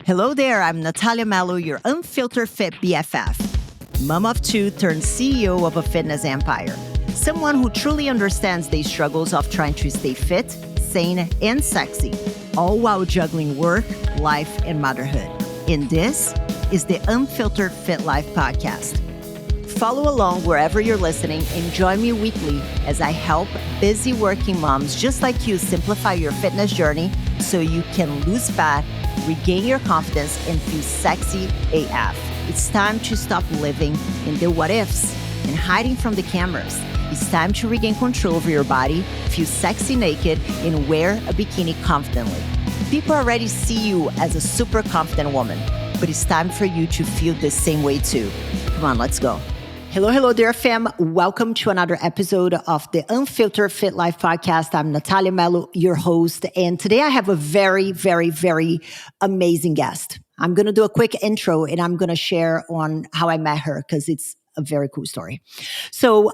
Hello there, I'm Nathalia Melo, your unfiltered fit BFF. Mom of two turned CEO of a fitness empire. Someone who truly understands the struggles of trying to stay fit, sane, and sexy, all while juggling work, life, and motherhood. And this is the Unfiltered Fit Life podcast. Follow along wherever you're listening and join me weekly as I help busy working moms just like you simplify your fitness journey so you can lose fat, regain your confidence, and feel sexy AF. It's time to stop living in the what ifs and hiding from the cameras. It's time to regain control over your body, feel sexy naked, and wear a bikini confidently. People already see you as a super confident woman, but it's time for you to feel the same way too. Come on, let's go. Hello, dear fam. Welcome to another episode of the Unfiltered Fit Life podcast. I'm Nathalia Melo, your host. And today I have a very, very, very amazing guest. I'm going to do a quick intro and I'm going to share on how I met her because it's a very cool story. So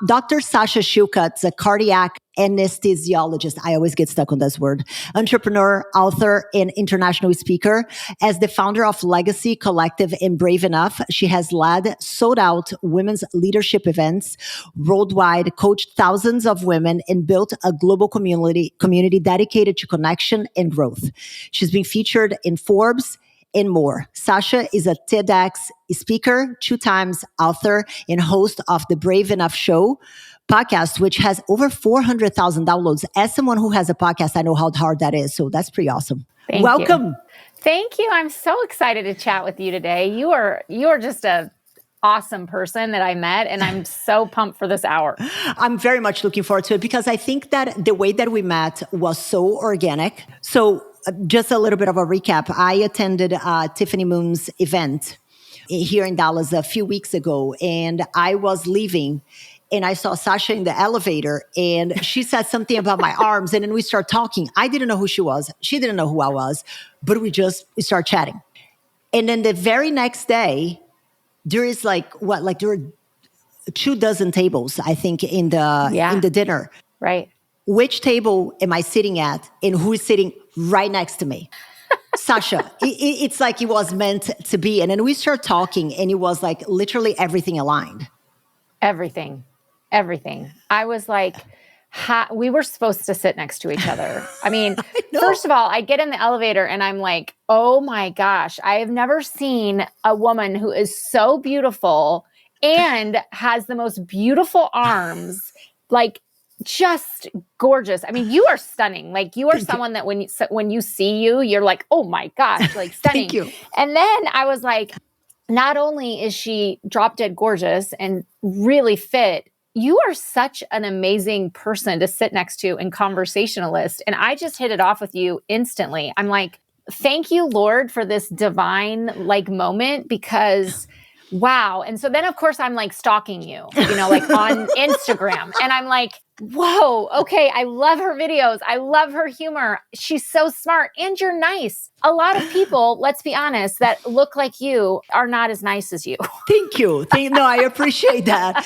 Dr. Sasha Shillcutt is a cardiac anesthesiologist. I always get stuck on this word. Entrepreneur, author, and international speaker. As the founder of Legacy Collective and Brave Enough, she has led sold-out women's leadership events worldwide, coached thousands of women, and built a global community dedicated to connection and growth. She's been featured in Forbes and more. Sasha is a TEDx speaker, 2 times author, and host of the Brave Enough Show podcast, which has over 400,000 downloads. As someone who has a podcast, I know how hard that is. So that's pretty awesome. Welcome. Thank you. I'm so excited to chat with you today. You are just a awesome person that I met, and I'm so pumped for this hour. I'm very much looking forward to it because I think that the way that we met was so organic. So just a little bit of a recap. I attended Tiffany Moon's event here in Dallas a few weeks ago, and I was leaving and I saw Sasha in the elevator and she said something about my arms, and then we started talking. I didn't know who she was. She didn't know who I was, but we started chatting. And then the very next day, there is there are 24 tables, I think, in the dinner. Right. Which table am I sitting at and who is sitting right next to me? Sasha. It's like it was meant to be. And then we start talking and it was like literally everything aligned. Everything. I was like, we were supposed to sit next to each other. I mean, first of all, I get in the elevator and I'm like, oh my gosh, I have never seen a woman who is so beautiful and has the most beautiful arms, like just gorgeous. I mean, you are stunning. Like you are someone that when you see you, you're like, oh my gosh, like stunning. Thank you. And then I was like, not only is she drop dead gorgeous and really fit, you are such an amazing person to sit next to and conversationalist. And I just hit it off with you instantly. I'm like, thank you, Lord, for this divine moment because wow. And so then of course I'm like stalking you, like on Instagram. And I'm like, whoa, okay. I love her videos. I love her humor. She's so smart and you're nice. A lot of people, let's be honest, that look like you are not as nice as you. Thank you. No, I appreciate that.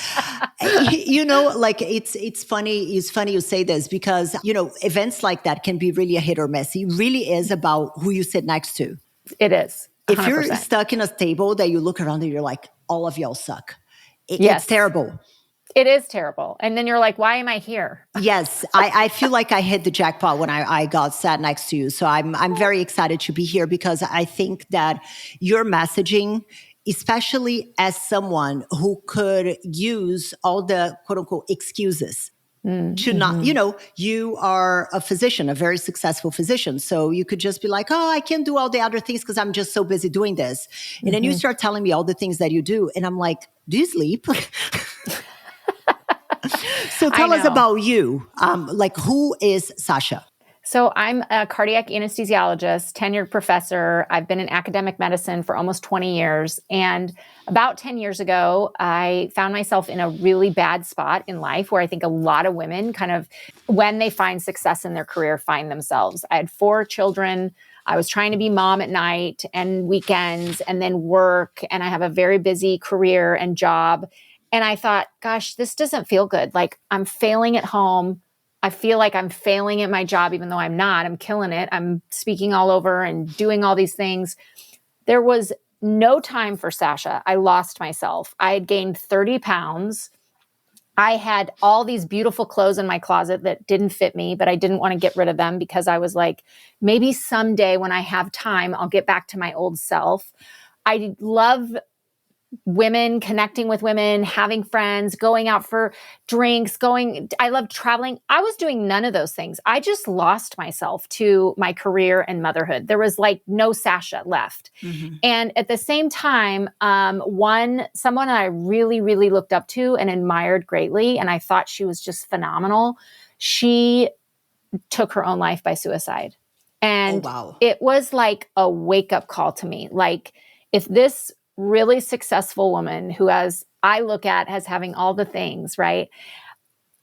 It's funny. It's funny you say this because, events like that can be really a hit or miss. It really is about who you sit next to. It is. 100%. If you're stuck in a table that you look around and you're like, all of y'all suck. Yes. It's terrible. It is terrible. And then you're like, why am I here? Yes. I feel like I hit the jackpot when I got sat next to you. So I'm very excited to be here because I think that your messaging, especially as someone who could use all the quote unquote excuses to not, you are a physician, a very successful physician. So you could just be like, oh, I can't do all the other things because I'm just so busy doing this. And then you start telling me all the things that you do. And I'm like, do you sleep? So tell us about you. Who is Sasha? So I'm a cardiac anesthesiologist, tenured professor. I've been in academic medicine for almost 20 years. And about 10 years ago, I found myself in a really bad spot in life where I think a lot of women kind of, when they find success in their career, find themselves. I had 4 children. I was trying to be mom at night and weekends and then work. And I have a very busy career and job. And I thought, gosh, this doesn't feel good. Like I'm failing at home. I feel like I'm failing at my job, even though I'm not. I'm killing it. I'm speaking all over and doing all these things. There was no time for Sasha. I lost myself. I had gained 30 pounds. I had all these beautiful clothes in my closet that didn't fit me, but I didn't want to get rid of them because I was like, maybe someday when I have time, I'll get back to my old self. I love women, connecting with women, having friends, going out for drinks, I love traveling. I was doing none of those things. I just lost myself to my career and motherhood. There was like no Sasha left. Mm-hmm. And at the same time, someone I really, really looked up to and admired greatly, and I thought she was just phenomenal. She took her own life by suicide. And It was like a wake-up call to me. Like, if this really successful woman who I look at as having all the things, right,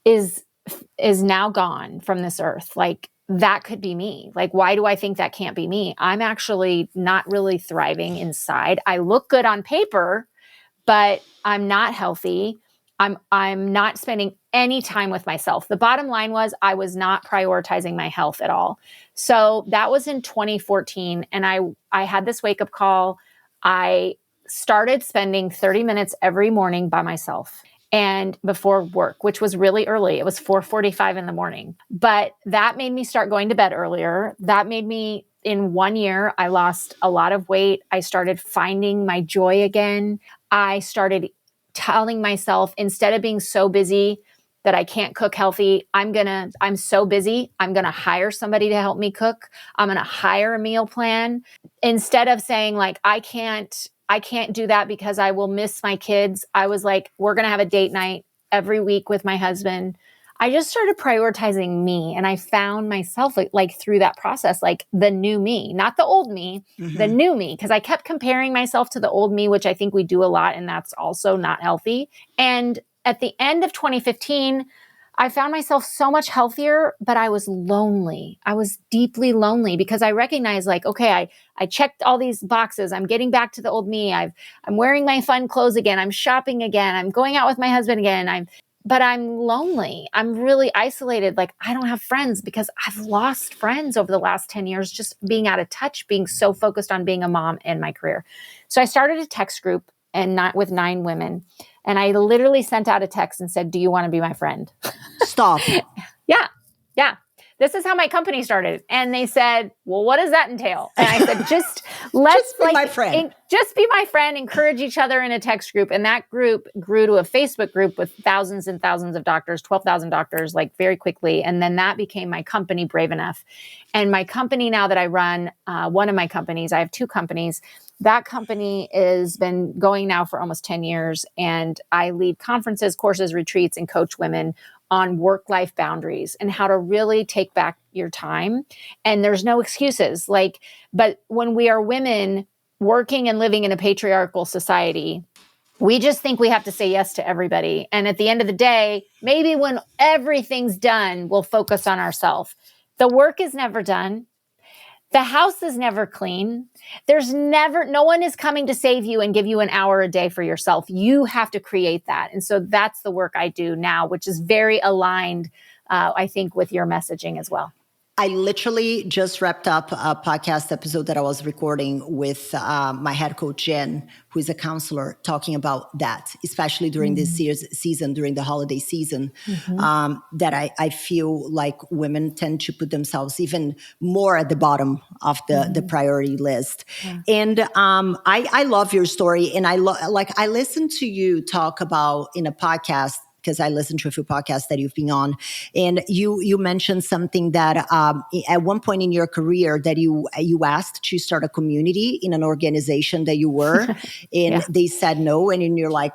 is now gone from this earth, like, that could be me. Like, why do I think that can't be me? I'm actually not really thriving inside. I look good on paper, but I'm not healthy. I'm not spending any time with myself. The bottom line was I was not prioritizing my health at all. So that was in 2014. And I had this wake up call. I started spending 30 minutes every morning by myself and before work, which was really early. It was 4:45 in the morning. But that made me start going to bed earlier. That made me, in 1 year, I lost a lot of weight. I started finding my joy again. I started telling myself, instead of being so busy that I can't cook healthy, I'm so busy, I'm going to hire somebody to help me cook. I'm going to hire a meal plan. Instead of saying like, I can't do that because I will miss my kids. I was like, we're going to have a date night every week with my husband. I just started prioritizing me, and I found myself like through that process, like the new me, not the old me, the new me, because I kept comparing myself to the old me, which I think we do a lot, and that's also not healthy. And at the end of 2015, I found myself so much healthier, but I was lonely. I was deeply lonely because I recognized like, okay, I checked all these boxes. I'm getting back to the old me. I'm wearing my fun clothes again. I'm shopping again. I'm going out with my husband again. But I'm lonely. I'm really isolated. Like, I don't have friends because I've lost friends over the last 10 years, just being out of touch, being so focused on being a mom and my career. So I started a text group and not with 9 women. And I literally sent out a text and said, do you want to be my friend? Stop. Yeah. This is how my company started. And they said, well, what does that entail? And I said, just be my friend. Just be my friend, encourage each other in a text group. And that group grew to a Facebook group with thousands and thousands of doctors, 12,000 doctors, like very quickly. And then that became my company, Brave Enough. And my company now that I run, one of my companies, I have 2 companies. That company has been going now for almost 10 years. And I lead conferences, courses, retreats, and coach women on work-life boundaries and how to really take back your time. And there's no excuses. But when we are women working and living in a patriarchal society, we just think we have to say yes to everybody. And at the end of the day, maybe when everything's done, we'll focus on ourselves. The work is never done. The house is never clean. No one is coming to save you and give you an hour a day for yourself. You have to create that. And so that's the work I do now, which is very aligned, I think, with your messaging as well. I literally just wrapped up a podcast episode that I was recording with my head coach, Jen, who is a counselor, talking about that, especially during this season, during the holiday season, that I feel like women tend to put themselves even more at the bottom of the priority list. Yeah. And I love your story. And I listened to you talk about in a podcast, because I listened to a few podcasts that you've been on, and you mentioned something that at one point in your career that you asked to start a community in an organization that you were, and they said no, and then you're like,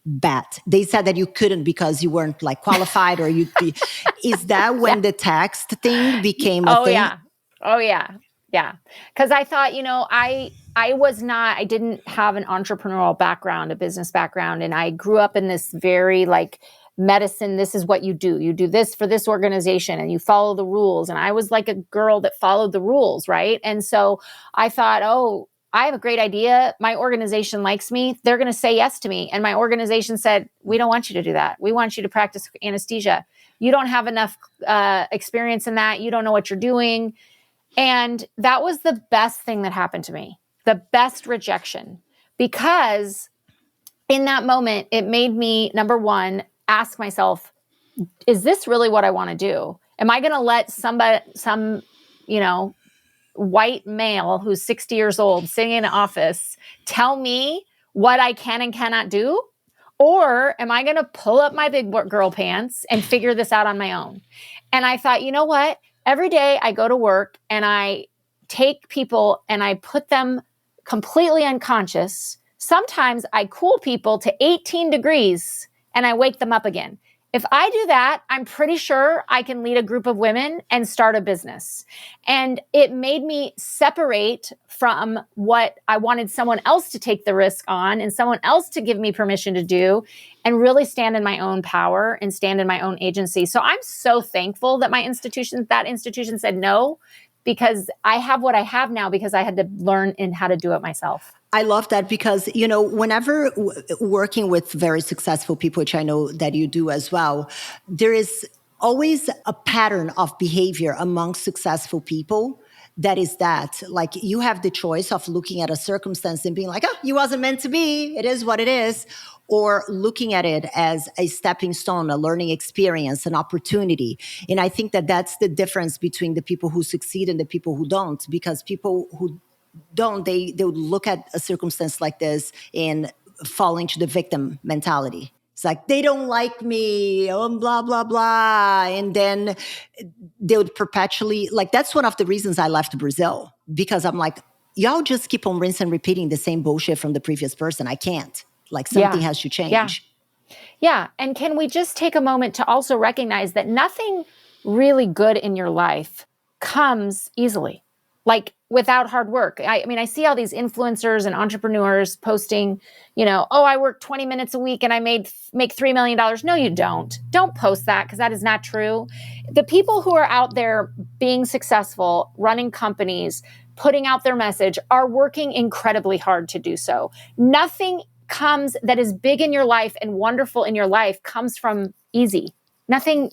bet. They said that you couldn't because you weren't like qualified, or is that when the text thing became a thing? Yeah. Because I thought, I didn't have an entrepreneurial background, a business background. And I grew up in this very like medicine. This is what you do. You do this for this organization and you follow the rules. And I was like a girl that followed the rules. Right. And so I thought, I have a great idea. My organization likes me. They're going to say yes to me. And my organization said, we don't want you to do that. We want you to practice anesthesia. You don't have enough experience in that. You don't know what you're doing. And that was the best thing that happened to me, the best rejection, because in that moment, it made me, number one, ask myself, is this really what I want to do? Am I going to let some, white male who's 60 years old sitting in an office tell me what I can and cannot do? Or am I going to pull up my big girl pants and figure this out on my own? And I thought, you know what? Every day I go to work and I take people and I put them completely unconscious. Sometimes I cool people to 18 degrees and I wake them up again. If I do that, I'm pretty sure I can lead a group of women and start a business. And it made me separate from what I wanted someone else to take the risk on and someone else to give me permission to do, and really stand in my own power and stand in my own agency. So I'm so thankful that that institution said no, because I have what I have now because I had to learn how to do it myself. I love that because, whenever working with very successful people, which I know that you do as well, there is always a pattern of behavior among successful people that is that, like, you have the choice of looking at a circumstance and being like, oh, you wasn't meant to be, it is what it is, or looking at it as a stepping stone, a learning experience, an opportunity. And I think that that's the difference between the people who succeed and the people who don't, because people who don't, they would look at a circumstance like this and fall into the victim mentality. It's like, they don't like me, blah, blah, blah. And then they would perpetually, like, that's one of the reasons I left Brazil, because I'm like, y'all just keep on rinsing and repeating the same bullshit from the previous person. I can't. Like, something has to change. Yeah. And can we just take a moment to also recognize that nothing really good in your life comes easily, like without hard work. I mean, I see all these influencers and entrepreneurs posting, I work 20 minutes a week and I make $3 million. No, you don't. Don't post that, because that is not true. The people who are out there being successful, running companies, putting out their message, are working incredibly hard to do so. Nothing comes that is big in your life and wonderful in your life comes from easy. Nothing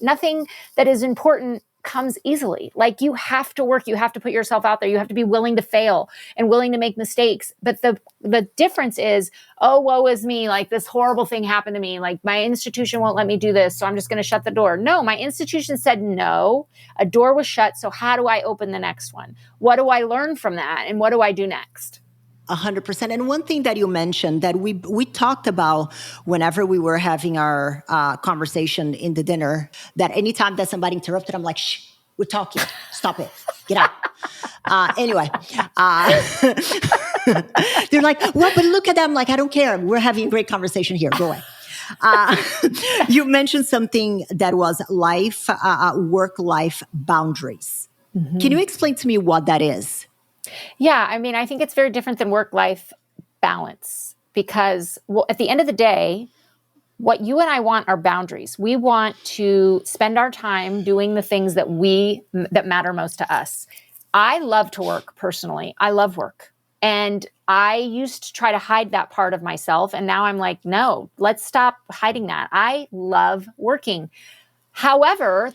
that is important comes easily. Like, you have to work, you have to put yourself out there, you have to be willing to fail and willing to make mistakes. But the difference is, oh, woe is me, like this horrible thing happened to me, like my institution won't let me do this, so I'm just going to shut the door. No, my institution said no, a door was shut, so how do I open the next one? What do I learn from that? And what do I do next? 100%. And one thing that you mentioned that we talked about whenever we were having our conversation in the dinner, that anytime that somebody interrupted, I'm like, shh, we're talking. Stop it. Get out. Anyway, they're like, well, but look at them. Like, I don't care. We're having a great conversation here. Go away. You mentioned something that was work-life boundaries. Mm-hmm. Can you explain to me what that is? Yeah, I mean, I think it's very different than work-life balance, because at the end of the day, what you and I want are boundaries. We want to spend our time doing the things that matter most to us. I love to work personally. I love work. And I used to try to hide that part of myself. And now I'm like, no, let's stop hiding that. I love working. However,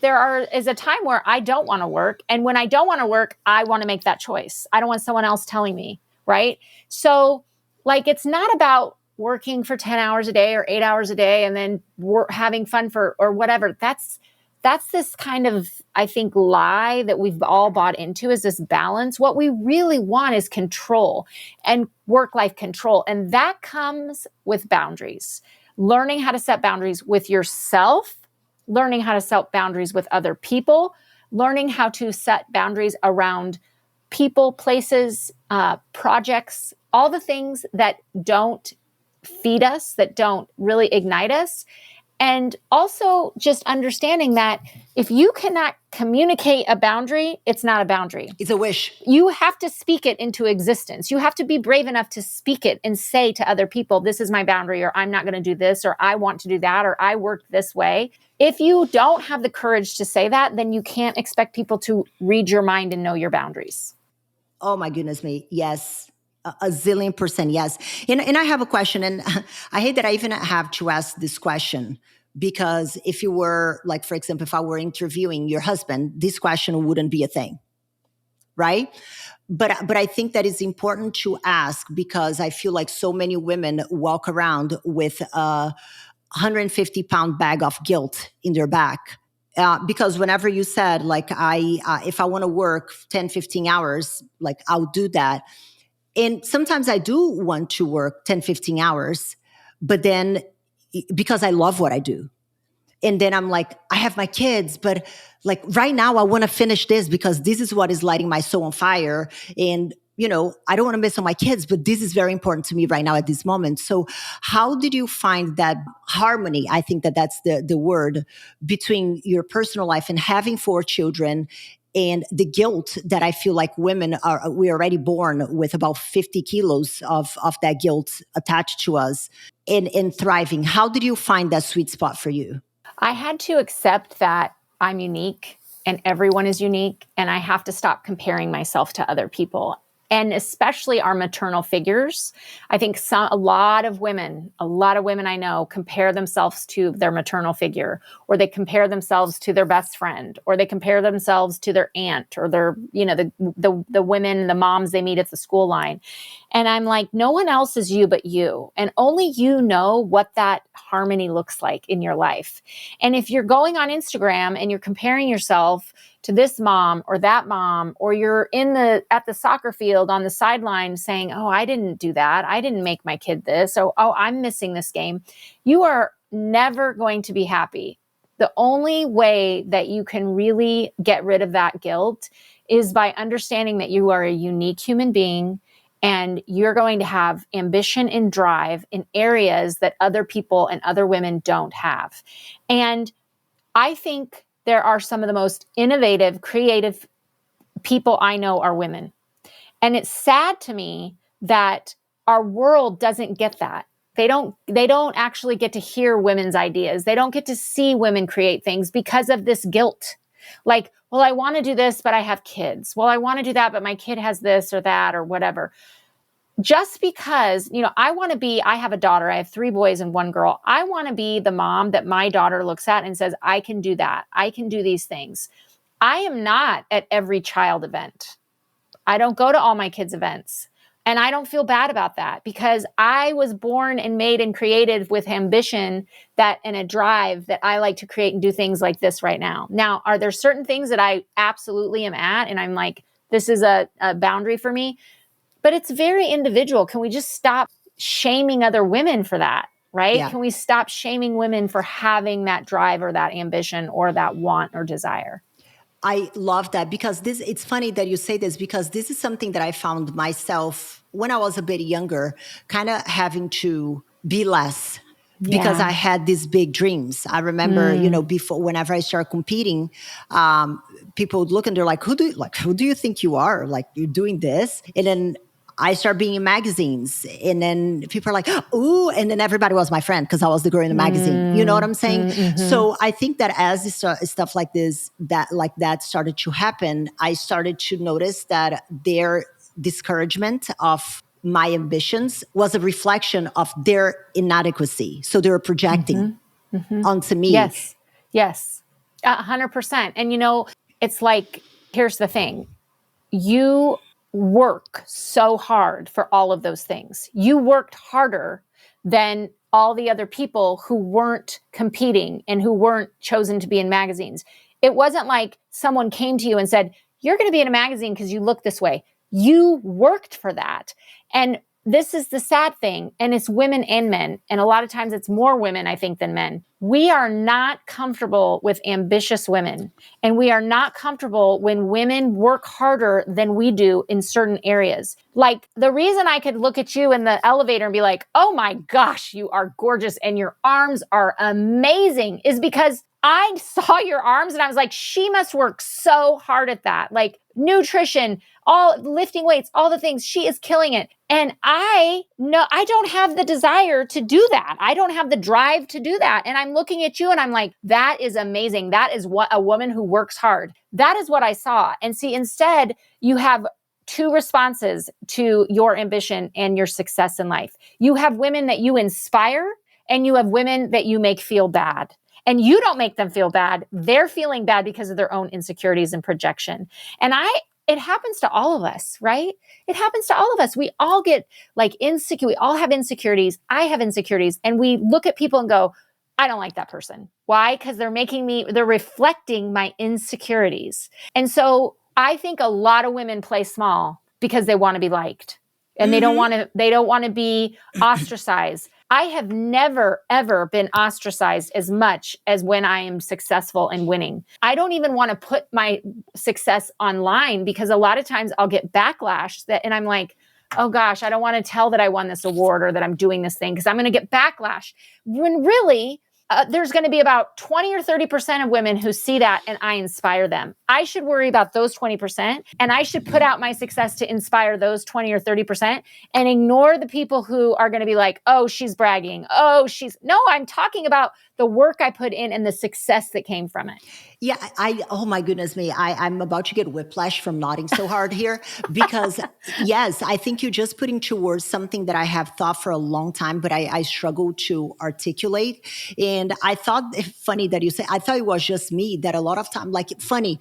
is a time where I don't want to work. And when I don't want to work, I want to make that choice. I don't want someone else telling me, right? So, like, it's not about working for 10 hours a day or 8 hours a day and then having fun or whatever. That's this kind of, I think, lie that we've all bought into, is this balance. What we really want is control and work-life control. And that comes with boundaries. Learning how to set boundaries with yourself, learning how to set boundaries with other people, learning how to set boundaries around people, places, projects, all the things that don't feed us, that don't really ignite us. And also just understanding that if you cannot communicate a boundary, it's not a boundary. It's a wish. You have to speak it into existence. You have to be brave enough to speak it and say to other people, this is my boundary, or I'm not going to do this, or I want to do that, or I work this way. If you don't have the courage to say that, then you can't expect people to read your mind and know your boundaries. Oh my goodness me. Yes. A zillion% yes. And I have a question, and I hate that I even have to ask this question, because if you were, like, for example, if I were interviewing your husband, this question wouldn't be a thing, right? But I think that it's important to ask, because I feel like so many women walk around with a 150-pound bag of guilt in their back. Because whenever you said, like, if I want to work 10, 15 hours, like, I'll do that. And sometimes I do want to work 10, 15 hours, but then because I love what I do. And then I'm like, I have my kids, but like right now I want to finish this because this is what is lighting my soul on fire. And, I don't want to miss on my kids, but this is very important to me right now at this moment. So how did you find that harmony? I think that that's the word, between your personal life and having 4 children, and the guilt that I feel like we're already born with about 50 kilos of that guilt attached to us, in thriving. How did you find that sweet spot for you? I had to accept that I'm unique and everyone is unique, and I have to stop comparing myself to other people. And especially our maternal figures. I think a lot of women I know compare themselves to their maternal figure, or they compare themselves to their best friend, or they compare themselves to their aunt, or their, the women, the moms they meet at the school line. And I'm like, no one else is you but you. And only you know what that harmony looks like in your life. And if you're going on Instagram and you're comparing yourself to this mom or that mom, or you're at the soccer field on the sideline saying, oh, I didn't do that. I didn't make my kid this. Oh, I'm missing this game. You are never going to be happy. The only way that you can really get rid of that guilt is by understanding that you are a unique human being, and you're going to have ambition and drive in areas that other people and other women don't have. And I think there are some of the most innovative, creative people I know are women. And it's sad to me that our world doesn't get that. They don't actually get to hear women's ideas. They don't get to see women create things because of this guilt. Like, well, I want to do this, but I have kids. Well, I want to do that, but my kid has this or that or whatever. Just because, I have a daughter, I have 3 boys and 1 girl. I want to be the mom that my daughter looks at and says, I can do that. I can do these things. I am not at every child event. I don't go to all my kids' events. And I don't feel bad about that, because I was born and made and created with ambition and a drive that I like to create and do things like this right now. Now, are there certain things that I absolutely am at, and I'm like, this is a boundary for me? But it's very individual. Can we just stop shaming other women for that, right? Yeah. Can we stop shaming women for having that drive or that ambition or that want or desire? I love that, because it's funny that you say this, because this is something that I found myself when I was a bit younger, kind of having to be less. Yeah. Because I had these big dreams. I remember, before, whenever I started competing, people would look and they're like, who do you think you are? Like, you're doing this? And then I started being in magazines, and then people are like, ooh, and then everybody was my friend because I was the girl in the magazine. You know what I'm saying? Mm-hmm. So I think that as stuff like this, that started to happen, I started to notice that their discouragement of my ambitions was a reflection of their inadequacy. So they were projecting onto me. Yes, 100%. And it's like, here's the thing. You work so hard for all of those things. You worked harder than all the other people who weren't competing and who weren't chosen to be in magazines. It wasn't like someone came to you and said, you're going to be in a magazine because you look this way. You worked for that. And this is the sad thing, and it's women and men, and a lot of times it's more women, I think, than men. We are not comfortable with ambitious women, and we are not comfortable when women work harder than we do in certain areas. Like, the reason I could look at you in the elevator and be like, oh my gosh, you are gorgeous and your arms are amazing, is because I saw your arms and I was like, she must work so hard at that. Like, nutrition, all lifting weights, all the things, she is killing it. And I know I don't have the desire to do that. I don't have the drive to do that. And I'm looking at you and I'm like, that is amazing. That is what a woman who works hard. That is what I saw. And see, instead, you have 2 responses to your ambition and your success in life. You have women that you inspire, and you have women that you make feel bad. and you don't make them feel bad, they're feeling bad because of their own insecurities and projection. And it happens to all of us, right? It happens to all of us. We all get like insecure. We all have insecurities. I have insecurities. And we look at people and go, I don't like that person. Why? Because they're reflecting my insecurities. And so I think a lot of women play small because they want to be liked. And they don't want to be ostracized. I have never, ever been ostracized as much as when I am successful and winning. I don't even want to put my success online because a lot of times I'll get backlash and I'm like, oh gosh, I don't want to tell that I won this award or that I'm doing this thing because I'm going to get backlash. When really, there's going to be about 20 or 30% of women who see that and I inspire them. I should worry about those 20% and I should put out my success to inspire those 20 or 30% and ignore the people who are going to be like, oh, she's bragging. No, I'm talking about the work I put in and the success that came from it. Yeah, oh my goodness me. I'm about to get whiplash from nodding so hard here because yes, I think you're just putting to words something that I have thought for a long time, but I struggle to articulate. And I thought, funny that you say, I thought it was just me that a lot of time, like funny.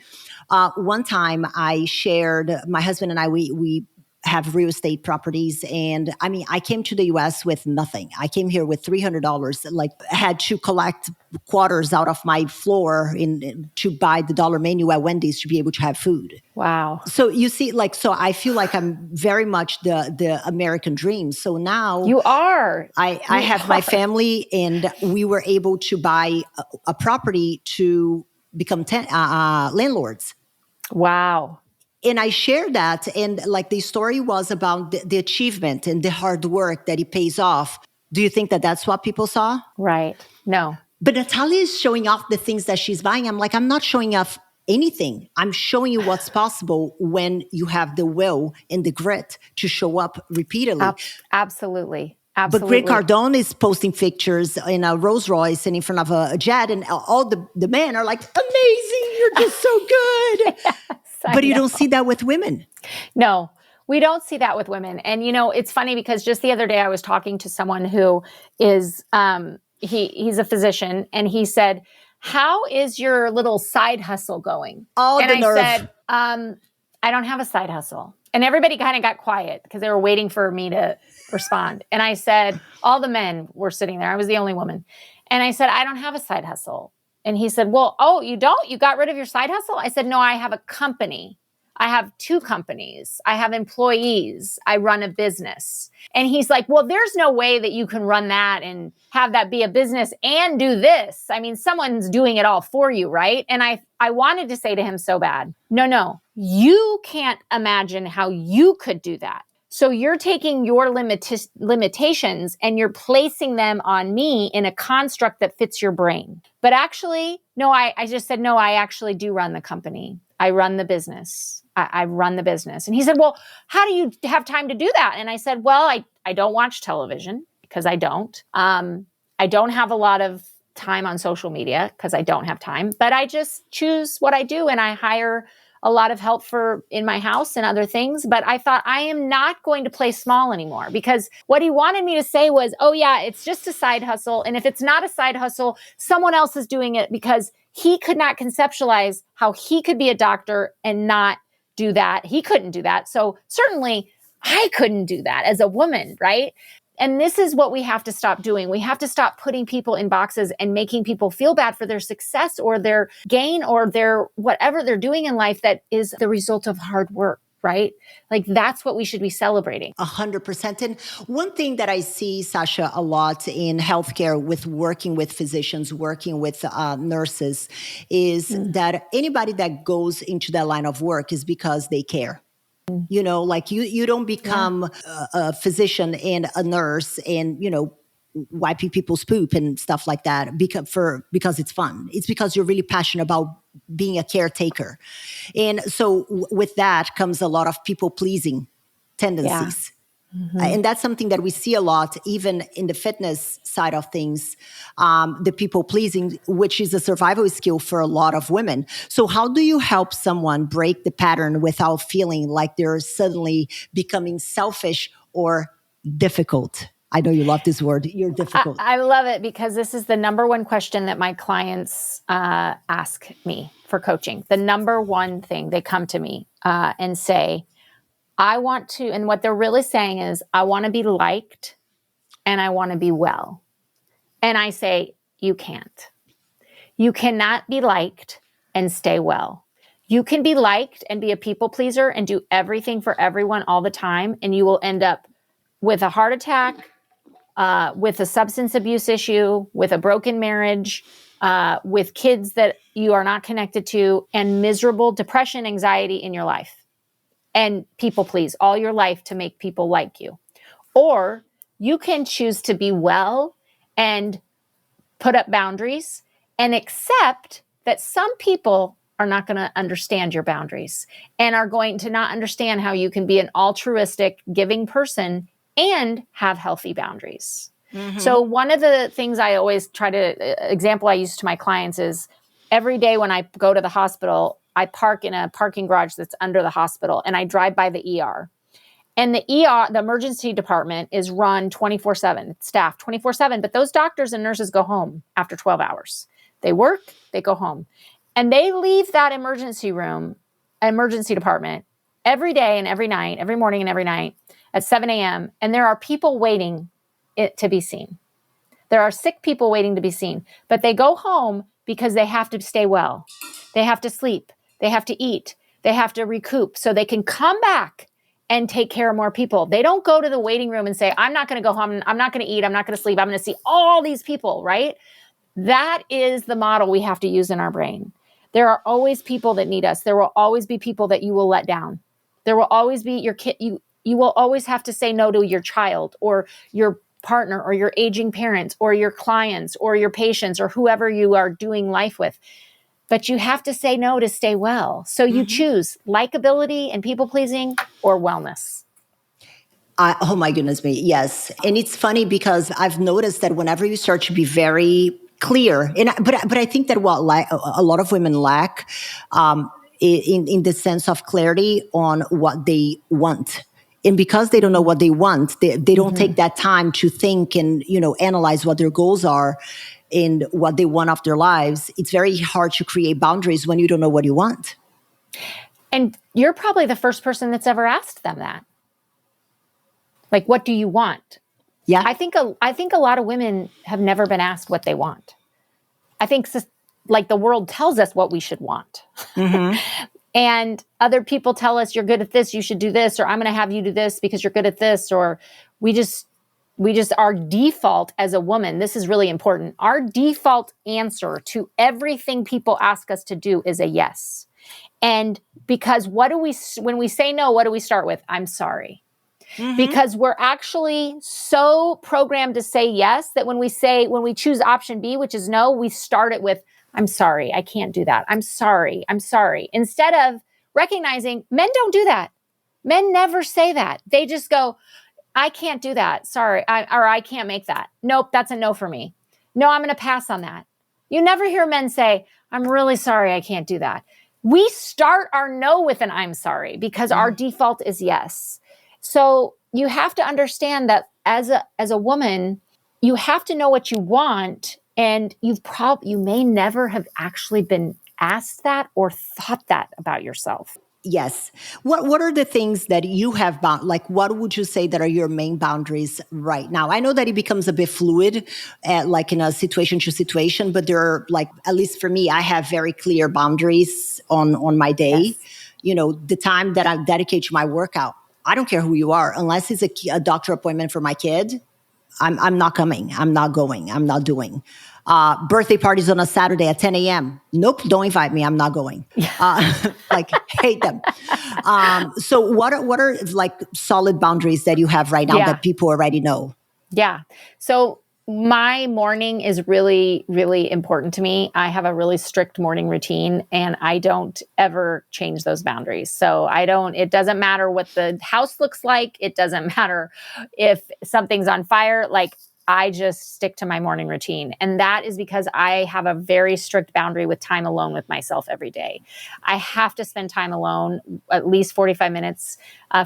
One time I shared, my husband and I, we have real estate properties. And I mean, I came to the US with nothing. I came here with $300, like had to collect quarters out of my floor to buy the dollar menu at Wendy's to be able to have food. Wow. So you see, like, so I feel like I'm very much the American dream. So now you are. I have my family and we were able to buy a property to become landlords. Wow. And I shared that. And like the story was about the achievement and the hard work that it pays off. Do you think that that's what people saw? Right. No. But Nathalia is showing off the things that she's buying. I'm like, I'm not showing off anything. I'm showing you what's possible when you have the will and the grit to show up repeatedly. Absolutely. But Greg Cardone is posting pictures in a Rolls Royce and in front of a jet, and all the men are like, amazing, you're just so good. Yes, but you don't see that with women. No, we don't see that with women. And, it's funny because just the other day I was talking to someone who is, he's a physician, and he said, how is your little side hustle going? Oh, and the I nerve. said, I don't have a side hustle. And everybody kind of got quiet because they were waiting for me to respond. And I said, all the men were sitting there. I was the only woman. And I said, I don't have a side hustle. And he said, well, oh, you don't? You got rid of your side hustle? I said, no, I have a company. I have 2 companies. I have employees. I run a business. And he's like, well, there's no way that you can run that and have that be a business and do this. I mean, someone's doing it all for you, right? And I wanted to say to him so bad, no, you can't imagine how you could do that. So you're taking your limitations and you're placing them on me in a construct that fits your brain. But actually, no, I just said, no, I actually do run the company. I run the business. I run the business. And he said, well, how do you have time to do that? And I said, well, I don't watch television because I don't. I don't have a lot of time on social media because I don't have time, but I just choose what I do. And I hire a lot of help in my house and other things. But I thought I am not going to play small anymore because what he wanted me to say was, oh yeah, it's just a side hustle. And if it's not a side hustle, someone else is doing it, because he could not conceptualize how he could be a doctor and not do that. He couldn't do that. So certainly I couldn't do that as a woman, right? And this is what we have to stop doing. We have to stop putting people in boxes and making people feel bad for their success or their gain or their whatever they're doing in life that is the result of hard work, right? Like that's what we should be celebrating. 100%. And one thing that I see, Sasha, a lot in healthcare with working with physicians, working with nurses, is that anybody that goes into that line of work is because they care. You know, like you don't become a physician and a nurse and, wiping people's poop and stuff like that because it's fun. It's because you're really passionate about being a caretaker. And so with that comes a lot of people pleasing tendencies. Yeah. And that's something that we see a lot, even in the fitness side of things, the people pleasing, which is a survival skill for a lot of women. So how do you help someone break the pattern without feeling like they're suddenly becoming selfish or difficult? I know you love this word. You're difficult. I love it because this is the number one question that my clients ask me for coaching. The number one thing they come to me and say, I want to, and what they're really saying is, I want to be liked and I want to be well. And I say, you can't. You cannot be liked and stay well. You can be liked and be a people pleaser and do everything for everyone all the time, and you will end up with a heart attack, with a substance abuse issue, with a broken marriage, with kids that you are not connected to, and miserable depression, anxiety in your life, and people please all your life to make people like you. Or you can choose to be well and put up boundaries and accept that some people are not going to understand your boundaries and are going to not understand how you can be an altruistic, giving person and have healthy boundaries. Mm-hmm. So one of the things I always try to, example I use to my clients is every day when I go to the hospital, I park in a parking garage that's under the hospital and I drive by the ER. And the ER, the emergency department, is run 24/7, staffed 24/7, but those doctors and nurses go home after 12 hours. They work, they go home. And they leave that emergency room, emergency department, every day and every night, every morning and every night at 7 a.m. And there are people waiting to be seen. There are sick people waiting to be seen, but they go home because they have to stay well. They have to sleep. They have to eat. They have to recoup so they can come back and take care of more people. They don't go to the waiting room and say, I'm not going to go home. I'm not going to eat. I'm not going to sleep. I'm going to see all these people, right? That is the model we have to use in our brain. There are always people that need us. There will always be people that you will let down. There will always be your kid. You will always have to say no to your child or your partner or your aging parents or your clients or your patients or whoever you are doing life with. But you have to say no to stay well. So you choose likability and people pleasing or wellness. Oh my goodness me. Yes. And it's funny because I've noticed that whenever you start to be very clear, but I think that what a lot of women lack in the sense of clarity on what they want. And because they don't know what they want, they don't take that time to think and, analyze what their goals are and what they want of their lives. It's very hard to create boundaries when you don't know what you want. And you're probably the first person that's ever asked them that. Like, what do you want? Yeah. I think a lot of women have never been asked what they want. I think like the world tells us what we should want. And other people tell us, you're good at this, you should do this, or I'm going to have you do this because you're good at this, or we just, our default as a woman, this is really important. Our default answer to everything people ask us to do is a yes. And because when we say no, what do we start with? I'm sorry. Because we're actually so programmed to say yes that when we choose option B, which is no, we start it with, I'm sorry, I can't do that. I'm sorry. Instead of recognizing men don't do that. Men never say that. They just go, I can't do that. Sorry. Or I can't make that. Nope, that's a no for me. No, I'm going to pass on that. You never hear men say, I'm really sorry, I can't do that. We start our no with an I'm sorry because our default is yes. So you have to understand that as a woman, you have to know what you want. And you may never have actually been asked that or thought that about yourself. Yes. What are the things that you have like, what would you say that are your main boundaries right now? I know that it becomes a bit fluid, like in a situation to situation, but there are, like, at least for me, I have very clear boundaries on my day. Yes. The time that I dedicate to my workout, I don't care who you are, unless it's a doctor appointment for my kid. I'm not coming. I'm not going. I'm not doing. Birthday parties on a Saturday at 10 a.m. Nope, don't invite me. I'm not going. Hate them. So what are like solid boundaries that you have right now that people already know? Yeah. So my morning is really, really important to me. I have a really strict morning routine and I don't ever change those boundaries. So it doesn't matter what the house looks like. It doesn't matter if something's on fire. Like, I just stick to my morning routine. And that is because I have a very strict boundary with time alone with myself every day. I have to spend time alone, at least 45 minutes.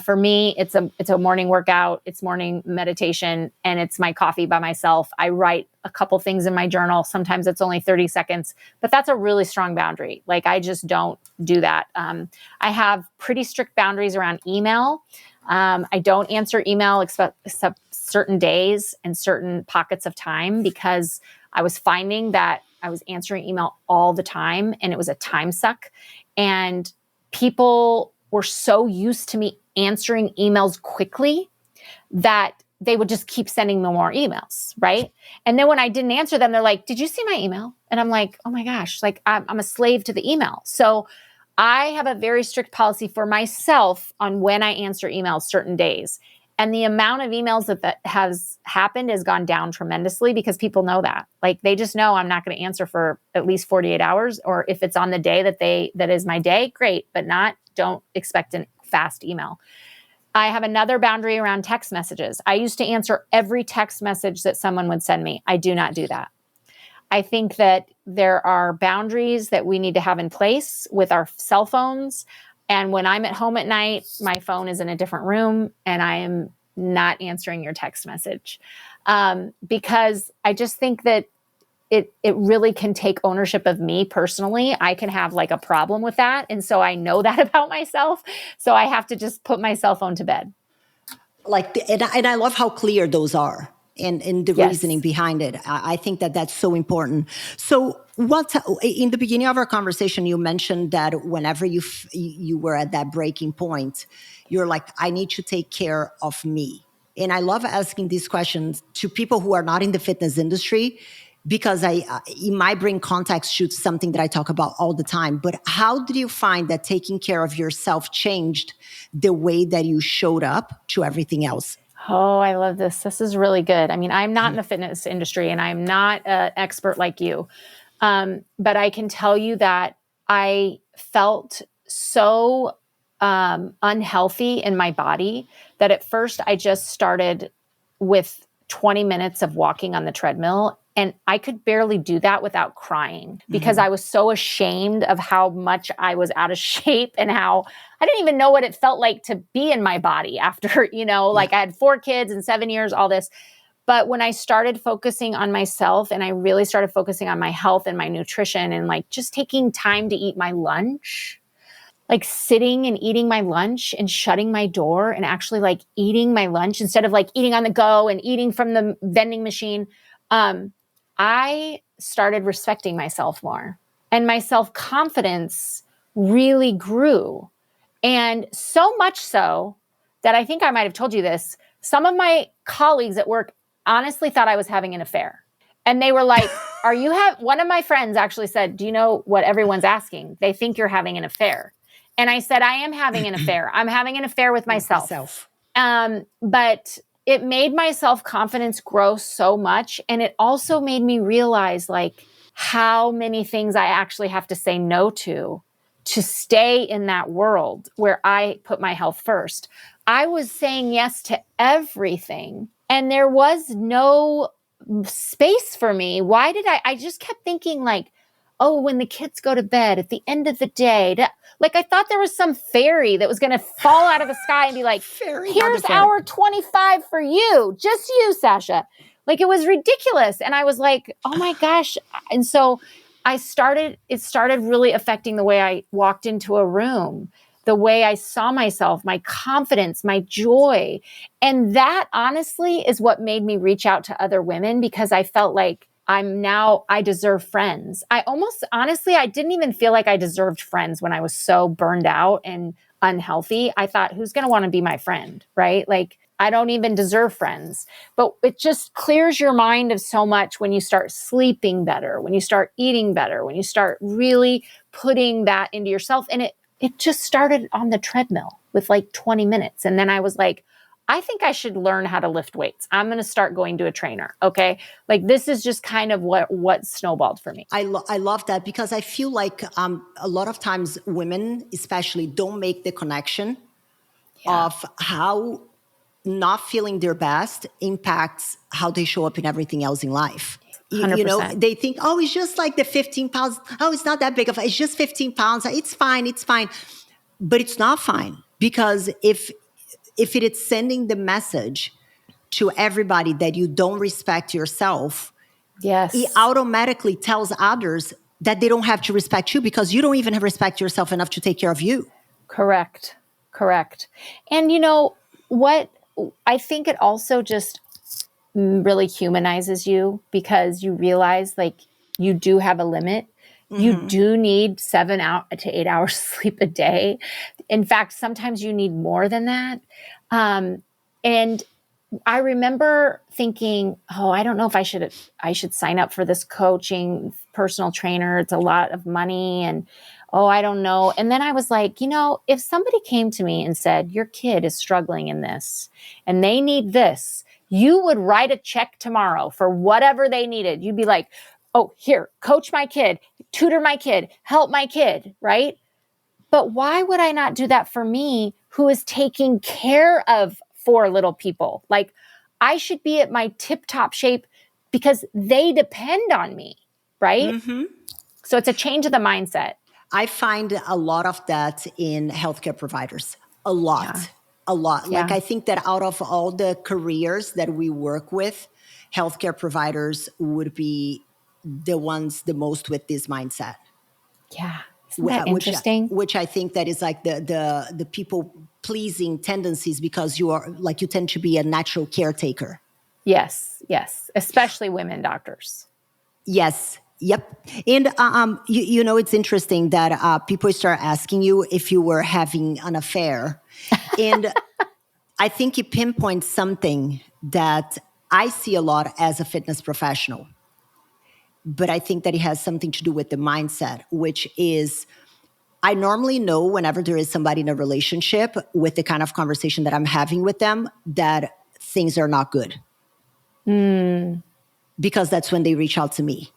For me, it's a morning workout, it's morning meditation, and it's my coffee by myself. I write a couple things in my journal. Sometimes it's only 30 seconds, but that's a really strong boundary. Like, I just don't do that. I have pretty strict boundaries around email. I don't answer email except certain days and certain pockets of time, because I was finding that I was answering email all the time and it was a time suck. And people were so used to me answering emails quickly that they would just keep sending me more emails, right? And then when I didn't answer them, they're like, "Did you see my email?" And I'm like, "Oh my gosh, like I'm a slave to the email." So I have a very strict policy for myself on when I answer emails certain days. And the amount of emails that has happened has gone down tremendously, because people know that. Like, they just know I'm not going to answer for at least 48 hours. Or if it's on the day that is my day, great, but don't expect a fast email. I have another boundary around text messages. I used to answer every text message that someone would send me. I do not do that. I think that there are boundaries that we need to have in place with our cell phones. And when I'm at home at night, my phone is in a different room and I am not answering your text message. Because I just think that it really can take ownership of me personally. I can have like a problem with that. And so I know that about myself. So I have to just put my cell phone to bed. And I love how clear those are. And the reasoning behind it. I think that that's so important. So in the beginning of our conversation, you mentioned that whenever you were at that breaking point, you're like, I need to take care of me. And I love asking these questions to people who are not in the fitness industry, because it might bring context to something that I talk about all the time. But how did you find that taking care of yourself changed the way that you showed up to everything else? Oh, I love this. This is really good. I mean, I'm not in the fitness industry and I'm not an expert like you. But I can tell you that I felt so unhealthy in my body that at first I just started with 20 minutes of walking on the treadmill. And I could barely do that without crying, because I was so ashamed of how much I was out of shape and how I didn't even know what it felt like to be in my body after, like I had 4 kids in 7 years, all this. But when I started focusing on myself and I really started focusing on my health and my nutrition and like just taking time to eat my lunch, like sitting and eating my lunch and shutting my door and actually like eating my lunch instead of like eating on the go and eating from the vending machine, I started respecting myself more, and my self-confidence really grew. And so much so that I think I might have told you this. Some of my colleagues at work honestly thought I was having an affair. And they were like, one of my friends actually said, "Do you know what everyone's asking? They think you're having an affair." And I said, "I am having an affair. I'm having an affair with myself." But it made my self-confidence grow so much. And it also made me realize like how many things I actually have to say no to stay in that world where I put my health first. I was saying yes to everything, and there was no space for me. Why did I just kept thinking like, oh, when the kids go to bed at the end of the day, like I thought there was some fairy that was going to fall out of the sky and be like, "Here's hour 25 for you, just you, Sasha." Like, it was ridiculous. And I was like, oh my gosh. And so it started really affecting the way I walked into a room, the way I saw myself, my confidence, my joy. And that honestly is what made me reach out to other women, because I felt like I deserve friends. I didn't even feel like I deserved friends when I was so burned out and unhealthy. I thought, who's going to want to be my friend, right? Like, I don't even deserve friends. But it just clears your mind of so much when you start sleeping better, when you start eating better, when you start really putting that into yourself. And it just started on the treadmill with like 20 minutes. And then I was like, I think I should learn how to lift weights. I'm going to start going to a trainer. Okay. Like, this is just kind of what snowballed for me. I love that, because I feel like a lot of times women especially don't make the connection of how not feeling their best impacts how they show up in everything else in life. You know, 100%. they think, oh, it's just like the 15 pounds. Oh, it's not that big of it's just 15 pounds. It's fine. It's fine. But it's not fine, because if it is sending the message to everybody that you don't respect yourself, Yes. it automatically tells others that they don't have to respect you, because you don't even respect yourself enough to take care of you. Correct. And you know what? I think it also just really humanizes you, because you realize like you do have a limit. You do need 7 to 8 hours sleep a day. In fact, sometimes you need more than that. And I remember thinking, oh, I don't know if I should sign up for this coaching personal trainer. It's a lot of money, and oh, I don't know. And then I was like, you know, if somebody came to me and said, your kid is struggling in this and they need this, you would write a check tomorrow for whatever they needed. You'd be like, oh, here, coach my kid, tutor my kid, help my kid, right? But why would I not do that for me, who is taking care of 4 little people? Like, I should be at my tip-top shape because they depend on me, right? So it's a change of the mindset. I find a lot of that in healthcare providers. A lot. Like, I think that out of all the careers that we work with, healthcare providers would be the ones the most with this mindset. Yeah. Isn't that interesting? Which I think that is like the people pleasing tendencies, because you tend to be a natural caretaker. Yes. Especially women doctors. Yes. Yep. And, you know, it's interesting that people start asking you if you were having an affair. And I think it pinpoints something that I see a lot as a fitness professional. But I think that it has something to do with the mindset, which is, I normally know whenever there is somebody in a relationship with the kind of conversation that I'm having with them, that things are not good. Because that's when they reach out to me.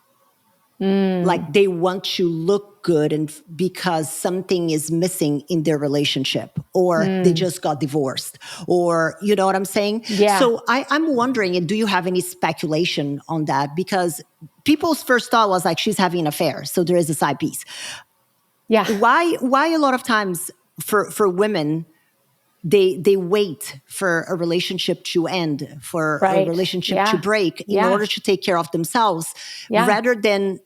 Like, they want to look good, and because something is missing in their relationship, or they just got divorced, or you know what I'm saying? Yeah. So I'm wondering, and do you have any speculation on that? Because people's first thought was like, she's having an affair, so there is a side piece. Yeah. Why a lot of times for women, they wait for a relationship to end, for a relationship to break in order to take care of themselves, rather than,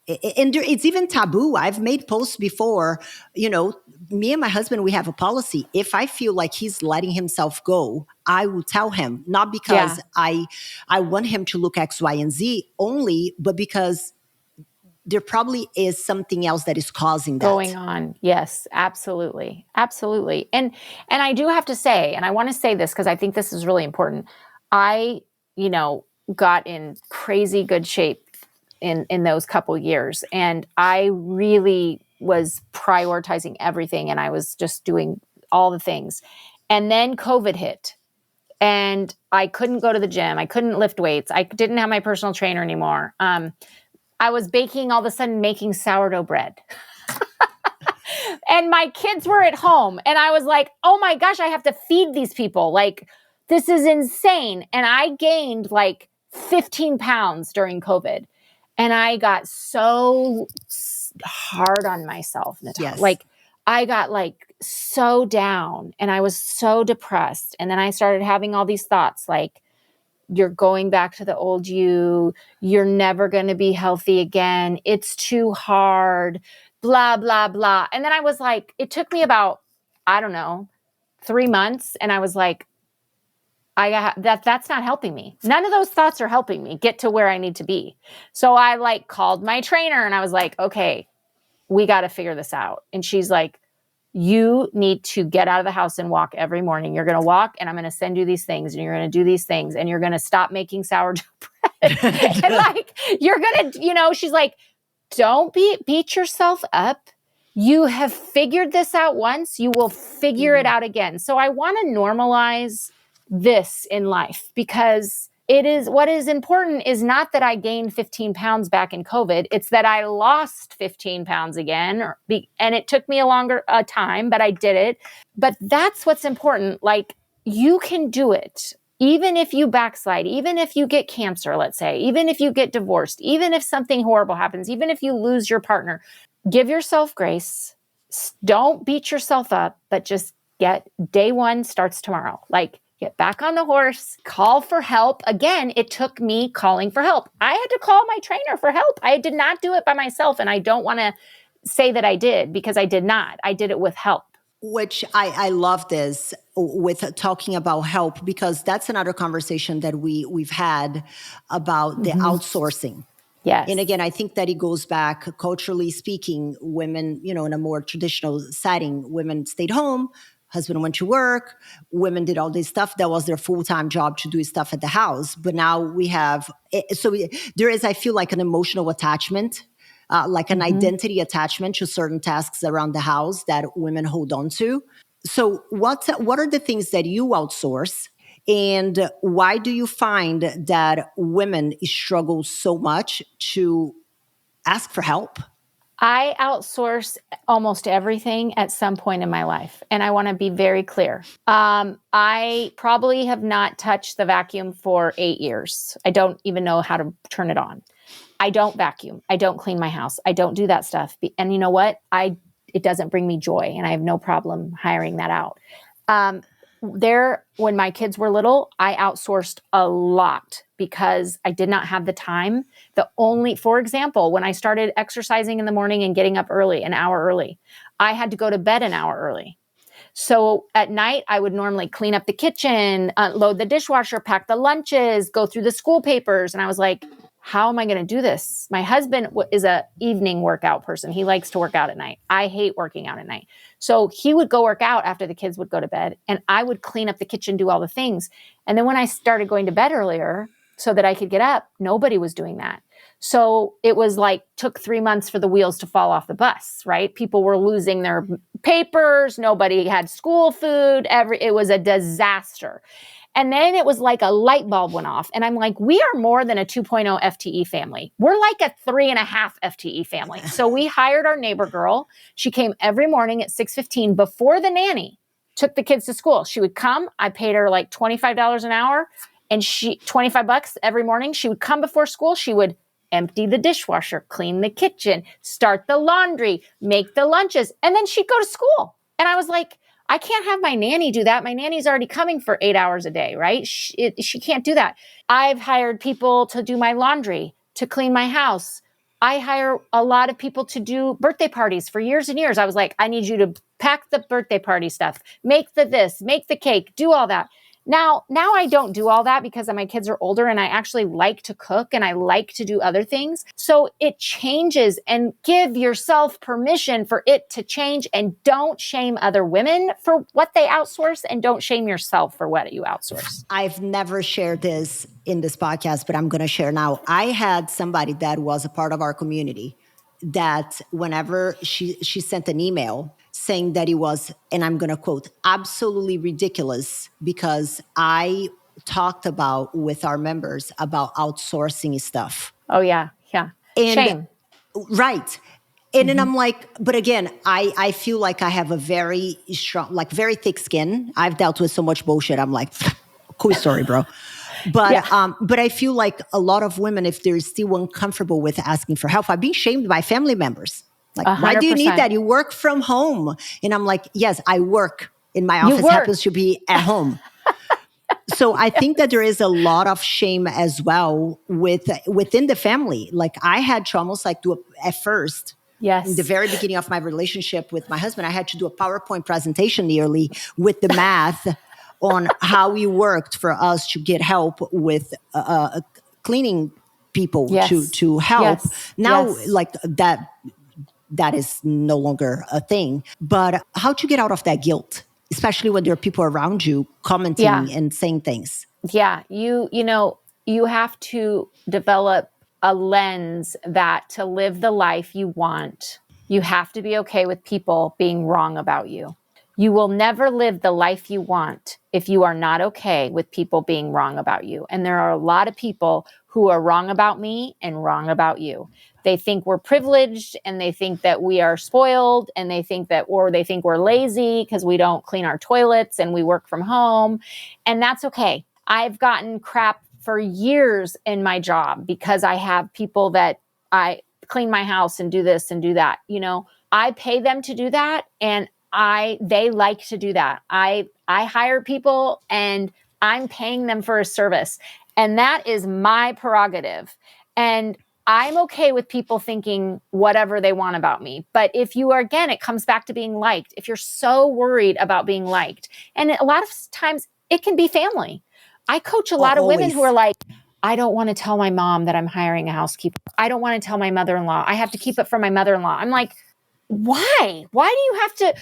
and it's even taboo. I've made posts before, you know, me and my husband, we have a policy. If I feel like he's letting himself go, I will tell him, not because I want him to look X, Y, and Z only, but because there probably is something else that is causing that. Going on. Yes, absolutely. And I do have to say, and I want to say this because I think this is really important. I, you know, got in crazy good shape in those couple years, and I really was prioritizing everything, and I was just doing all the things. And then COVID hit, and I couldn't go to the gym. I couldn't lift weights. I didn't have my personal trainer anymore. I was baking, all of a sudden making sourdough bread. And my kids were at home. And I was like, oh my gosh, I have to feed these people. Like, this is insane. And I gained like 15 pounds during COVID. And I got so hard on myself, Nathalia. Yes. Like, I got like so down, and I was so depressed. And then I started having all these thoughts like, you're going back to the old you. You're never going to be healthy again. It's too hard, blah, blah, blah. And then I was like, it took me about, I don't know, 3 months. And I was like, that's not helping me. None of those thoughts are helping me get to where I need to be. So I like called my trainer, and I was like, okay, we got to figure this out. And she's like, you need to get out of the house and walk every morning. You're going to walk, and I'm going to send you these things, and you're going to do these things, and you're going to stop making sourdough bread. And like, you're going to, you know, she's like, don't beat yourself up. You have figured this out once. You will figure it out again. So I want to normalize this in life, because it is, what is important is not that I gained 15 pounds back in COVID. It's that I lost 15 pounds again, and it took me a longer time, but I did it. But that's what's important. Like, you can do it. Even if you backslide, even if you get cancer, let's say, even if you get divorced, even if something horrible happens, even if you lose your partner, give yourself grace. Don't beat yourself up, but just day one starts tomorrow. Like, get back on the horse, call for help. Again, it took me calling for help. I had to call my trainer for help. I did not do it by myself. And I don't want to say that I did, because I did not. I did it with help. Which I love this with talking about help, because that's another conversation that we've had about the outsourcing. Yes. And again, I think that it goes back, culturally speaking, women, in a more traditional setting, women stayed home, husband went to work, women did all this stuff. That was their full-time job, to do stuff at the house. But now we have, there is, I feel like, an emotional attachment, like an identity attachment to certain tasks around the house that women hold on to. So what are the things that you outsource? And why do you find that women struggle so much to ask for help? I outsource almost everything at some point in my life. And I want to be very clear. I probably have not touched the vacuum for 8 years. I don't even know how to turn it on. I don't vacuum. I don't clean my house. I don't do that stuff. And you know what? It doesn't bring me joy, and I have no problem hiring that out. When my kids were little, I outsourced a lot because I did not have the time. For example, when I started exercising in the morning and getting up early, an hour early, I had to go to bed an hour early. So at night, I would normally clean up the kitchen, load the dishwasher, pack the lunches, go through the school papers. And I was like, how am I going to do this? My husband is an evening workout person. He likes to work out at night. I hate working out at night. So he would go work out after the kids would go to bed, and I would clean up the kitchen, do all the things. And then when I started going to bed earlier so that I could get up, nobody was doing that. So it was took 3 months for the wheels to fall off the bus, right? People were losing their papers. Nobody had school food. It was a disaster. And then it was like a light bulb went off. And I'm like, we are more than a 2.0 FTE family. We're like a 3.5 FTE family. So we hired our neighbor girl. She came every morning at 6:15 before the nanny took the kids to school. She would come. I paid her like $25 an hour, and $25 every morning. She would come before school. She would empty the dishwasher, clean the kitchen, start the laundry, make the lunches, and then she'd go to school. And I was like, I can't have my nanny do that. My nanny's already coming for 8 hours a day, right? She can't do that. I've hired people to do my laundry, to clean my house. I hire a lot of people to do birthday parties for years and years. I was like, I need you to pack the birthday party stuff, make the cake, do all that. Now I don't do all that because my kids are older, and I actually like to cook and I like to do other things. So it changes, and give yourself permission for it to change, and don't shame other women for what they outsource, and don't shame yourself for what you outsource. I've never shared this in this podcast, but I'm going to share now. I had somebody that was a part of our community that whenever she sent an email saying that it was, and I'm going to quote, absolutely ridiculous, because I talked about with our members about outsourcing stuff. Oh, yeah. Yeah. And, shame. Right. And then I'm like, but again, I feel like I have a very strong, very thick skin. I've dealt with so much bullshit. I'm like, cool story, bro. But but I feel like a lot of women, if they're still uncomfortable with asking for help, I've been shamed by family members. Like, 100%. Why do you need that? You work from home. And I'm like, yes, I work. And my office happens to be at home. So I think that there is a lot of shame as well within the family. Like, I had to almost do at first. Yes. In the very beginning of my relationship with my husband, I had to do a PowerPoint presentation nearly with the math on how it worked for us to get help with cleaning people to help. Now, that is no longer a thing. But how to get out of that guilt, especially when there are people around you commenting and saying things. Yeah, you have to develop a lens that to live the life you want, you have to be okay with people being wrong about you. You will never live the life you want if you are not okay with people being wrong about you. And there are a lot of people who are wrong about me and wrong about you. They think we're privileged, and they think that we are spoiled, and they think we're lazy because we don't clean our toilets and we work from home. And that's okay. I've gotten crap for years in my job because I have people that I clean my house and do this and do that. I pay them to do that, and they like to do that. I hire people, and I'm paying them for a service, and that is my prerogative. And I'm okay with people thinking whatever they want about me. But if you are, again, it comes back to being liked. If you're so worried about being liked, and a lot of times it can be family. I coach a lot of women who are like, I don't want to tell my mom that I'm hiring a housekeeper. I don't want to tell my mother-in-law. I have to keep it from my mother-in-law. I'm like, why? Why do you have to?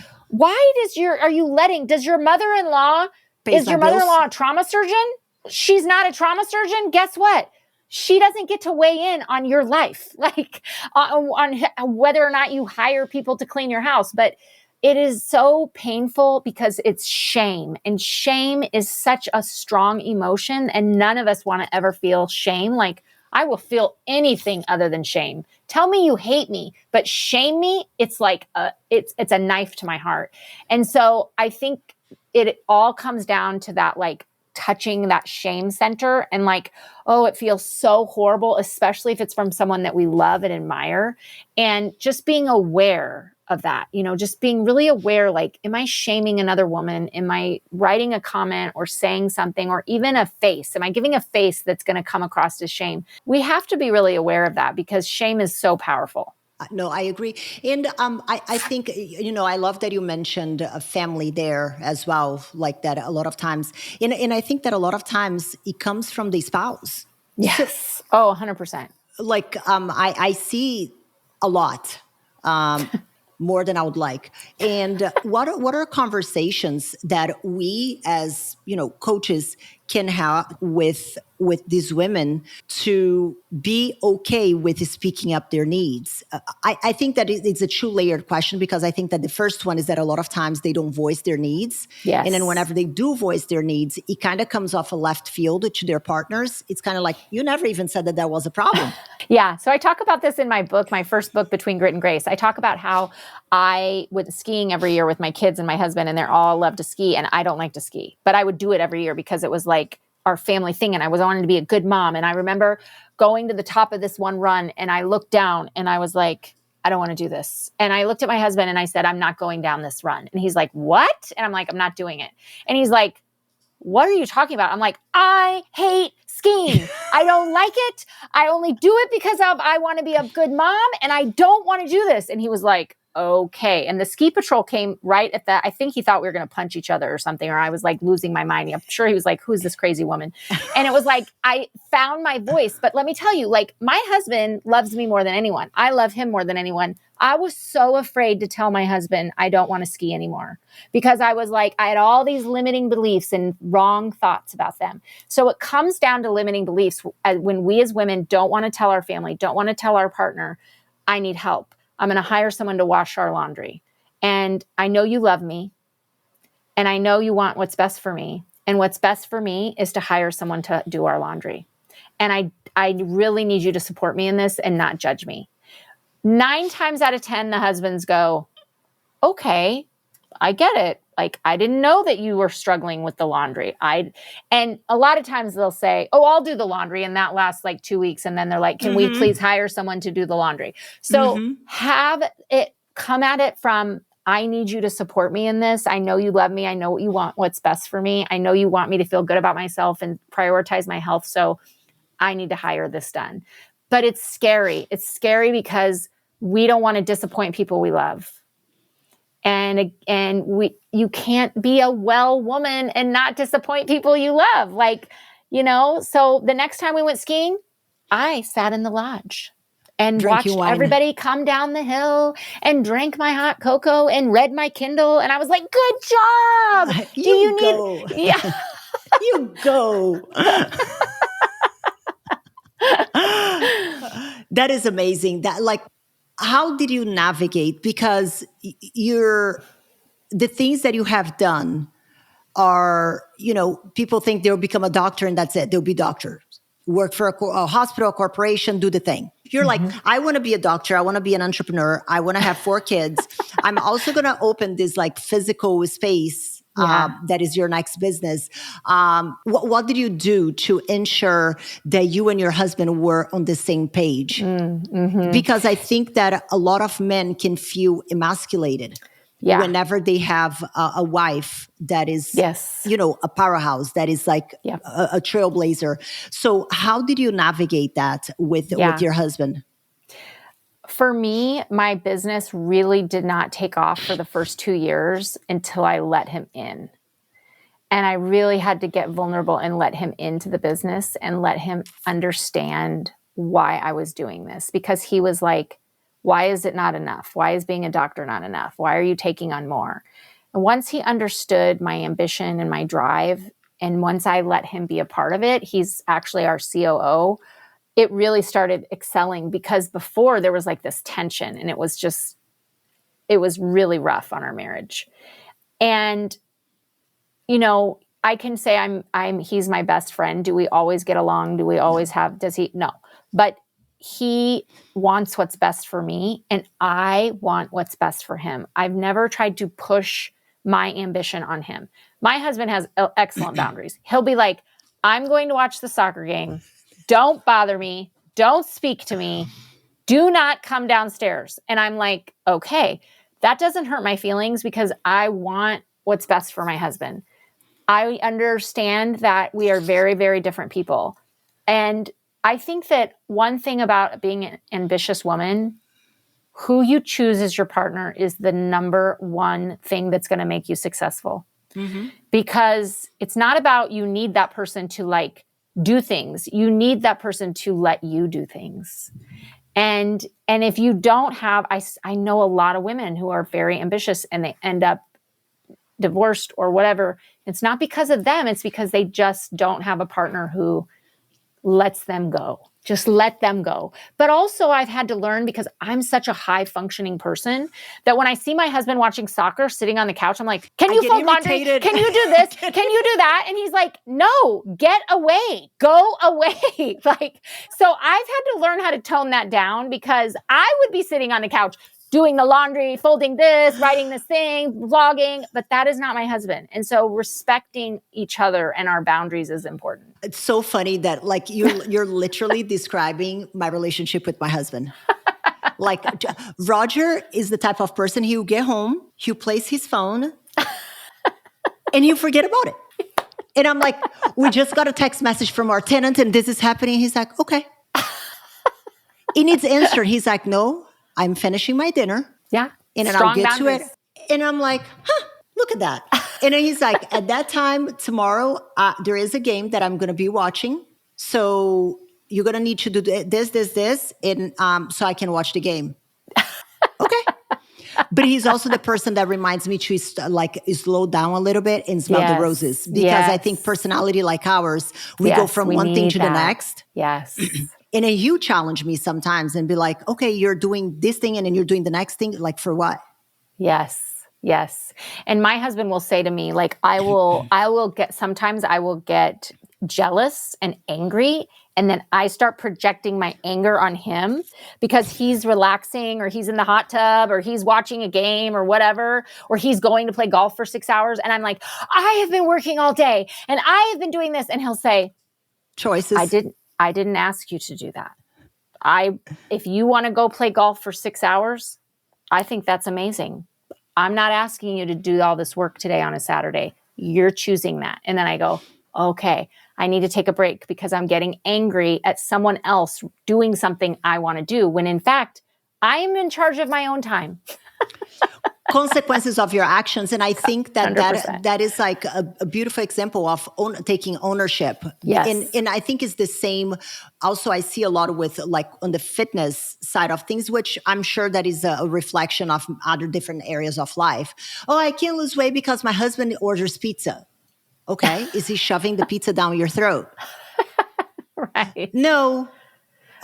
Does your mother-in-law, is your mother-in-law a trauma surgeon? She's not a trauma surgeon. Guess what? She doesn't get to weigh in on your life, like on whether or not you hire people to clean your house. But it is so painful because it's shame, and shame is such a strong emotion, and none of us want to ever feel shame. Like, I will feel anything other than shame. Tell me you hate me, but shame me, it's like it's a knife to my heart. And so I think it all comes down to that, like, touching that shame center, and like, oh, it feels so horrible, especially if it's from someone that we love and admire. And just being aware of that, just being really aware, like, am I shaming another woman? Am I writing a comment or saying something, or even a face? Am I giving a face that's going to come across as shame? We have to be really aware of that, because shame is so powerful. No, I agree. And I think, I love that you mentioned a family there as well, like that a lot of times. And I think that a lot of times it comes from the spouse. Yes. Oh, 100%. Like, I see a lot, more than I would like. And what are conversations that we as, coaches can have with these women to be okay with speaking up their needs? I think that it's a two-layered question, because I think that the first one is that a lot of times they don't voice their needs. Yes. And then whenever they do voice their needs, it kind of comes off a left field to their partners. It's kind of like, you never even said that was a problem. Yeah. So I talk about this in my book, my first book, Between Grit and Grace. I talk about how I was skiing every year with my kids and my husband, and they all love to ski, and I don't like to ski, but I would do it every year because it was like our family thing, and I wanted to be a good mom. And I remember going to the top of this one run, and I looked down, and I was like, I don't want to do this. And I looked at my husband and I said, I'm not going down this run. And he's like, what? And I'm like, I'm not doing it. And he's like, what are you talking about? I'm like, I hate skiing. I don't like it. I only do it because I want to be a good mom, and I don't want to do this. And he was like, okay. And the ski patrol came right at that. I think he thought we were going to punch each other or something, or I was like losing my mind. I'm sure he was like, who's this crazy woman? And it was like, I found my voice. But let me tell you, like, my husband loves me more than anyone. I love him more than anyone. I was so afraid to tell my husband I don't want to ski anymore, because I was like, I had all these limiting beliefs and wrong thoughts about them. So it comes down to limiting beliefs. When we as women don't want to tell our family, don't want to tell our partner, I need help. I'm going to hire someone to wash our laundry. And I know you love me, and I know you want what's best for me. And what's best for me is to hire someone to do our laundry. And I really need you to support me in this and not judge me. 9 times out of 10, the husbands go, okay, I get it. Like, I didn't know that you were struggling with the laundry. And a lot of times they'll say, oh, I'll do the laundry. And that lasts like 2 weeks. And then they're like, can we please hire someone to do the laundry? So have it come at it from, I need you to support me in this. I know you love me. I know what you want, what's best for me. I know you want me to feel good about myself and prioritize my health. So I need to hire this done. But it's scary. It's scary because we don't want to disappoint people we love. And you can't be a well woman and not disappoint people you love. Like, so the next time we went skiing, I sat in the lodge and watched everybody come down the hill and drank my hot cocoa and read my Kindle. And I was like, good job. You go. Yeah. You go. That is amazing. That, like, how did you navigate? Because the things that you have done are, people think they'll become a doctor and that's it. They'll be doctors. work for a hospital, a corporation, do the thing. You're like, I want to be a doctor. I want to be an entrepreneur. I want to have 4 kids. I'm also going to open this like physical space that is your next business. What did you do to ensure that you and your husband were on the same page? Because I think that a lot of men can feel emasculated whenever they have a wife that is, a powerhouse, that is like a trailblazer. So how did you navigate that with your husband? For me, my business really did not take off for the first 2 years until I let him in. And I really had to get vulnerable and let him into the business and let him understand why I was doing this. Because he was like, why is it not enough? Why is being a doctor not enough? Why are you taking on more? And once he understood my ambition and my drive, and once I let him be a part of it, he's actually our COO, it really started excelling, because before there was like this tension, and it was really rough on our marriage. And, I can say he's my best friend. Do we always get along? Do we always no, but he wants what's best for me, and I want what's best for him. I've never tried to push my ambition on him. My husband has excellent boundaries. He'll be like, I'm going to watch the soccer game. Don't bother me. Don't speak to me. Do not come downstairs. And I'm like, okay, that doesn't hurt my feelings, because I want what's best for my husband. I understand that we are very, very different people. And I think that one thing about being an ambitious woman, who you choose as your partner is the number one thing that's going to make you successful. Because it's not about you need that person to like do things. You need that person to let you do things. And if you don't have, I know a lot of women who are very ambitious and they end up divorced or whatever. It's not because of them. It's because they just don't have a partner who lets them go. Just let them go. But also I've had to learn, because I'm such a high functioning person, that when I see my husband watching soccer, sitting on the couch, I'm like, can you fold laundry? Can you do this? Can you do that? And he's like, no, get away, go away. So I've had to learn how to tone that down, because I would be sitting on the couch doing the laundry, folding this, writing this thing, vlogging, but that is not my husband. And so respecting each other and our boundaries is important. It's so funny that like you're literally describing my relationship with my husband. Like Roger is the type of person, he'll get home, he'll place his phone, and he'll forget about it. And I'm like, we just got a text message from our tenant and this is happening. He's like, okay. He needs answer. He's like, no, I'm finishing my dinner. Yeah. And then I'll get to it. And I'm like, look at that. And then he's like, at that time, tomorrow, there is a game that I'm going to be watching. So you're going to need to do this, and so I can watch the game. Okay. But he's also the person that reminds me to slow down a little bit and smell the roses. Because I think personality like ours, we go from one thing to the next. Yes. And then you challenge me sometimes and be like, okay, you're doing this thing and then you're doing the next thing. Like for what? Yes. Yes. And my husband will say to me, like, I will get jealous and angry. And then I start projecting my anger on him because he's relaxing, or he's in the hot tub, or he's watching a game or whatever, or he's going to play golf for 6 hours. And I'm like, I have been working all day and I have been doing this. And he'll say, choices. I didn't ask you to do that. If you want to go play golf for 6 hours, I think that's amazing. I'm not asking you to do all this work today on a Saturday. You're choosing that. And then I go, okay, I need to take a break because I'm getting angry at someone else doing something I want to do, when in fact, I am in charge of my own time. Consequences of your actions. And I think that 100%. that is like a beautiful example of taking ownership. Yes. And I think it's the same. Also, I see a lot with like on the fitness side of things, which I'm sure that is a reflection of other different areas of life. Oh, I can't lose weight because my husband orders pizza. Okay. Is he shoving the pizza down your throat? Right. No.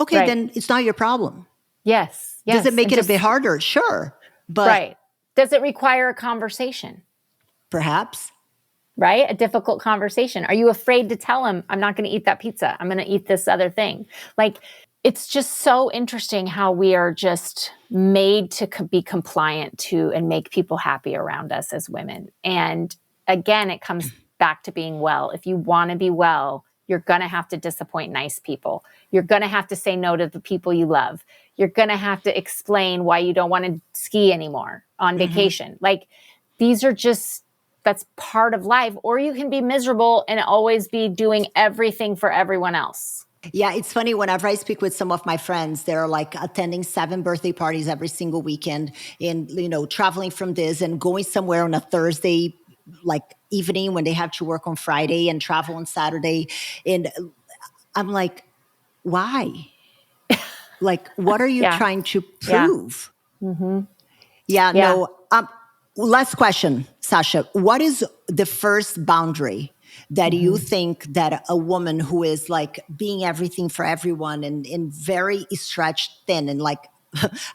Okay. Right. Then it's not your problem. Yes. Does it make it a bit harder? Sure. But right. Does it require a conversation? Perhaps. right? A difficult conversation. Are you afraid to tell him, I'm not going to eat that pizza. I'm going to eat this other thing? Like, it's just so interesting how we are just made to be compliant to and make people happy around us as women. And again, it comes back to being well. If you want to be well, you're going to have to disappoint nice people. You're going to have to say no to the people you love. You're going to have to explain why you don't want to ski anymore on vacation. Like, these are just, that's part of life. Or you can be miserable and always be doing everything for everyone else. Yeah, it's funny. Whenever I speak with some of my friends, they're like attending 7 birthday parties every single weekend and, traveling from this and going somewhere on a Thursday, like evening when they have to work on Friday and travel on Saturday. And I'm like, why? Like, what are you trying to prove? Yeah, no. Last question, Sasha. What is the first boundary that you think that a woman who is like being everything for everyone and very stretched thin and like,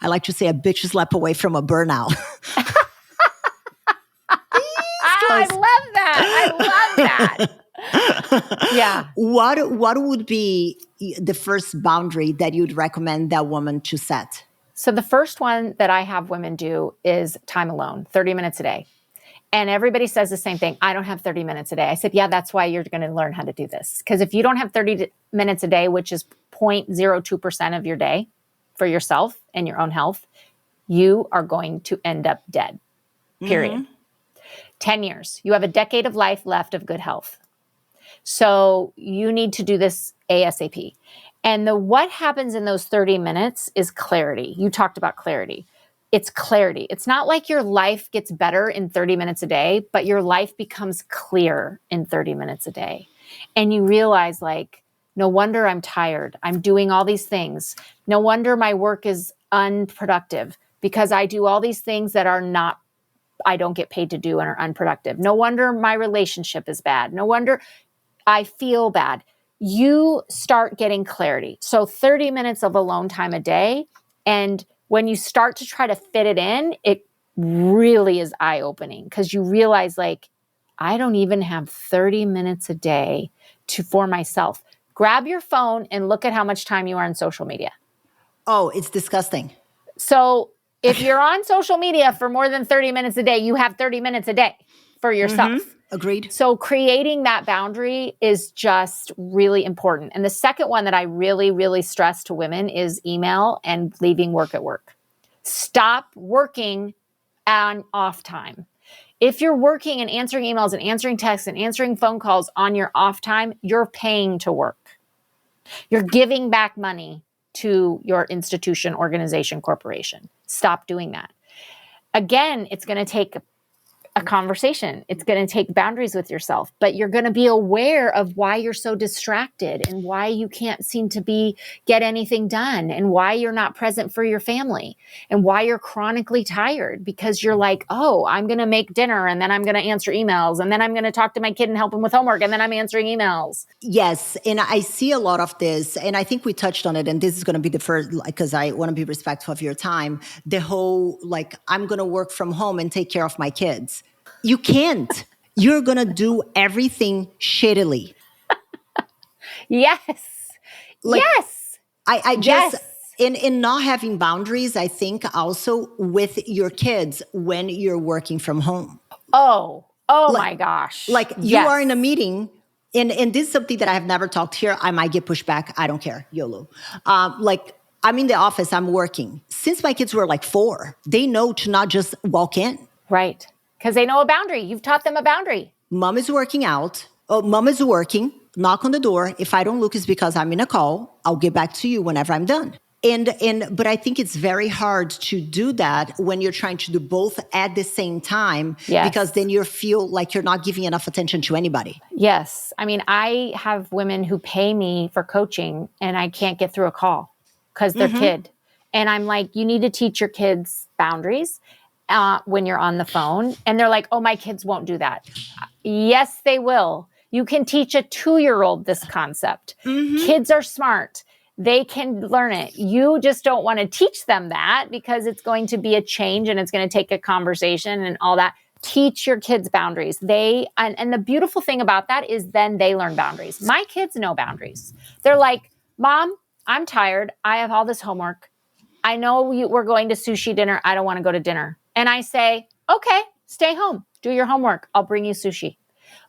I like to say a bitch slap away from a burnout. I love that. Yeah. What would be the first boundary that you'd recommend that woman to set? So the first one that I have women do is time alone, 30 minutes a day. And everybody says the same thing. I don't have 30 minutes a day. I said, yeah, that's why you're going to learn how to do this. Because if you don't have 30 minutes a day, which is 0.02% of your day for yourself and your own health, you are going to end up dead, period. 10 years. You have a decade of life left of good health. So you need to do this ASAP. And what happens in those 30 minutes is clarity. You talked about clarity. It's clarity. It's not like your life gets better in 30 minutes a day, but your life becomes clear in 30 minutes a day. And you realize, like, no wonder I'm tired. I'm doing all these things. No wonder my work is unproductive because I do all these things that I don't get paid to do and are unproductive. No wonder my relationship is bad. No wonder I feel bad. You start getting clarity. So 30 minutes of alone time a day. And when you start to try to fit it in, it really is eye-opening because you realize, like, I don't even have 30 minutes a day for myself. Grab your phone and look at how much time you are on social media. Oh, it's disgusting. So if you're on social media for more than 30 minutes a day, you have 30 minutes a day for yourself. Agreed. So creating that boundary is just really important. And the second one that I really, really stress to women is email and leaving work at work. Stop working on off time. If you're working and answering emails and answering texts and answering phone calls on your off time, you're paying to work. You're giving back money to your institution, organization, corporation. Stop doing that. Again, it's going to take a conversation. It's going to take boundaries with yourself, but you're going to be aware of why you're so distracted and why you can't seem to get anything done and why you're not present for your family and why you're chronically tired because you're like, oh, I'm going to make dinner and then I'm going to answer emails and then I'm going to talk to my kid and help him with homework and then I'm answering emails. Yes. And I see a lot of this, and I think we touched on it, and this is going to be the first, because I want to be respectful of your time, the whole, like, I'm going to work from home and take care of my kids. You can't. You're going to do everything shittily. Yes. Yes. I just, in not having boundaries, I think also with your kids when you're working from home. Oh my gosh. Like you are in a meeting, and this is something that I have never talked here. I might get pushed back. I don't care. YOLO. Like I'm in the office, I'm working. Since my kids were like 4, they know to not just walk in. Right. Because they know a boundary. You've taught them a boundary. Mom is working out. Oh, mom is working. Knock on the door. If I don't look, it's because I'm in a call. I'll get back to you whenever I'm done. But I think it's very hard to do that when you're trying to do both at the same time. Yes. Because then you feel like you're not giving enough attention to anybody. Yes. I mean, I have women who pay me for coaching and I can't get through a call because they're kid. And I'm like, you need to teach your kids boundaries when you're on the phone. And they're like, oh, my kids won't do that. Yes, they will. You can teach a 2-year-old this concept. Kids are smart. They can learn it. You just don't want to teach them that because it's going to be a change and it's going to take a conversation and all that. Teach your kids boundaries. And the beautiful thing about that is then they learn boundaries. My kids know boundaries. They're like, Mom, I'm tired. I have all this homework. I know we're going to sushi dinner. I don't want to go to dinner. And I say, okay, stay home. Do your homework. I'll bring you sushi.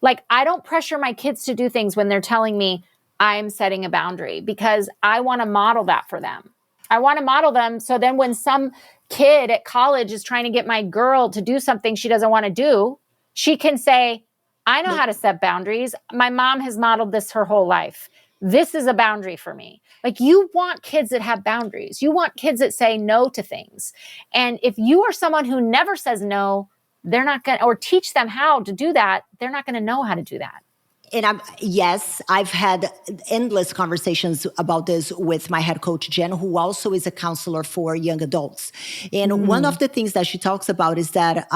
Like, I don't pressure my kids to do things when they're telling me I'm setting a boundary, because I want to model that for them. I want to model them. So then when some kid at college is trying to get my girl to do something she doesn't want to do, she can say, I know how to set boundaries. My mom has modeled this her whole life. This is a boundary for me. Like, you want kids that have boundaries. You want kids that say no to things. And if you are someone who never says no, they're not going to, or teach them how to do that, they're not going to know how to do that. And I've had endless conversations about this with my head coach, Jen, who also is a counselor for young adults. And one of the things that she talks about is that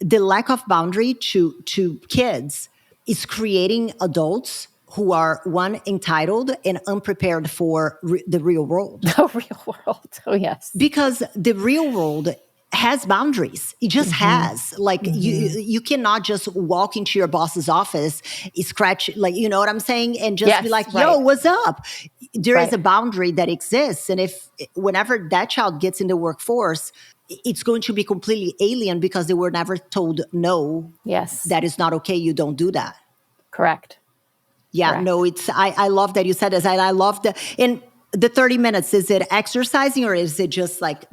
the lack of boundary to kids is creating adults who are, one, entitled and unprepared for the real world. The real world. Oh, yes. Because the real world has boundaries. It just has. Like, you cannot just walk into your boss's office, scratch, like, you know what I'm saying? And just be like, yo, what's up? There is a boundary that exists. And whenever that child gets in the workforce, it's going to be completely alien because they were never told, no, that is not okay. You don't do that. Correct. Yeah, Correct. no, I love that you said this. I love in the 30 minutes, is it exercising or is it just like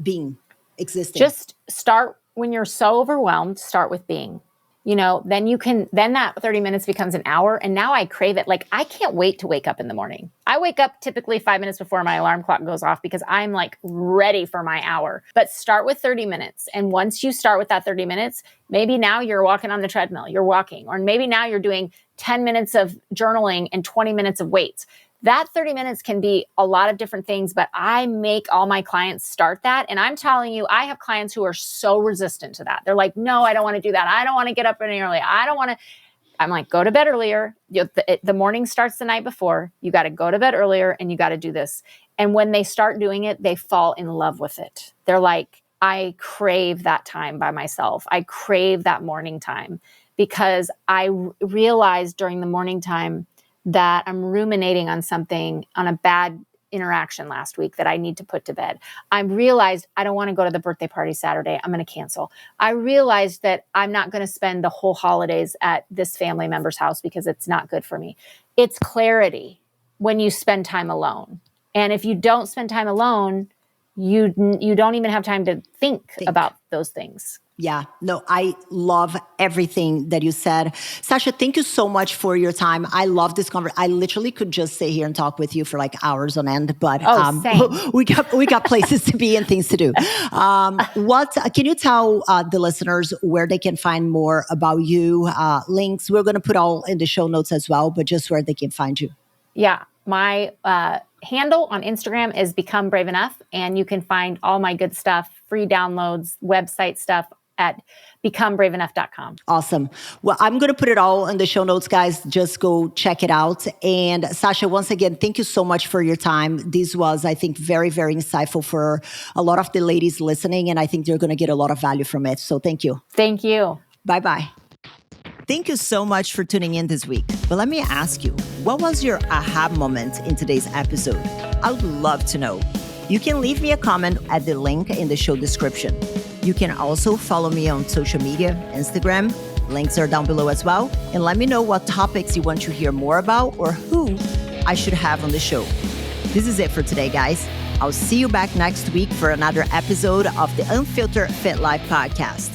existing? Just start when you're so overwhelmed, start with being, then that 30 minutes becomes an hour. And now I crave it. Like, I can't wait to wake up in the morning. I wake up typically 5 minutes before my alarm clock goes off because I'm like ready for my hour. But start with 30 minutes. And once you start with that 30 minutes, maybe now you're walking on the treadmill, you're walking, or maybe now you're doing 10 minutes of journaling and 20 minutes of weights. That 30 minutes can be a lot of different things, but I make all my clients start that. And I'm telling you, I have clients who are so resistant to that. They're like, no, I don't want to do that. I don't want to get up any early. I don't want to. I'm like, go to bed earlier. The morning starts the night before. You got to go to bed earlier and you got to do this. And when they start doing it, they fall in love with it. They're like, I crave that time by myself. I crave that morning time because I realized during the morning time that I'm ruminating on something, on a bad interaction last week that I need to put to bed. I realized I don't want to go to the birthday party Saturday. I'm going to cancel. I realized that I'm not going to spend the whole holidays at this family member's house because it's not good for me. It's clarity when you spend time alone. And if you don't spend time alone, you don't even have time to think about those things. Yeah, no, I love everything that you said. Sasha, thank you so much for your time. I love this conversation. I literally could just sit here and talk with you for like hours on end, but we got places to be and things to do. Can you tell the listeners where they can find more about you? Links, we're going to put all in the show notes as well, but just where they can find you. Yeah, my handle on Instagram is Become Brave Enough, and you can find all my good stuff, free downloads, website stuff at becomebraveenough.com. Awesome. Well, I'm going to put it all in the show notes, guys. Just go check it out. And Sasha, once again, thank you so much for your time. This was, I think, very, very insightful for a lot of the ladies listening, and I think they're going to get a lot of value from it. So thank you. Thank you. Bye-bye. Thank you so much for tuning in this week. But let me ask you, what was your aha moment in today's episode? I would love to know. You can leave me a comment at the link in the show description. You can also follow me on social media, Instagram. Links are down below as well. And let me know what topics you want to hear more about or who I should have on the show. This is it for today, guys. I'll see you back next week for another episode of the Unfiltered Fit Life podcast.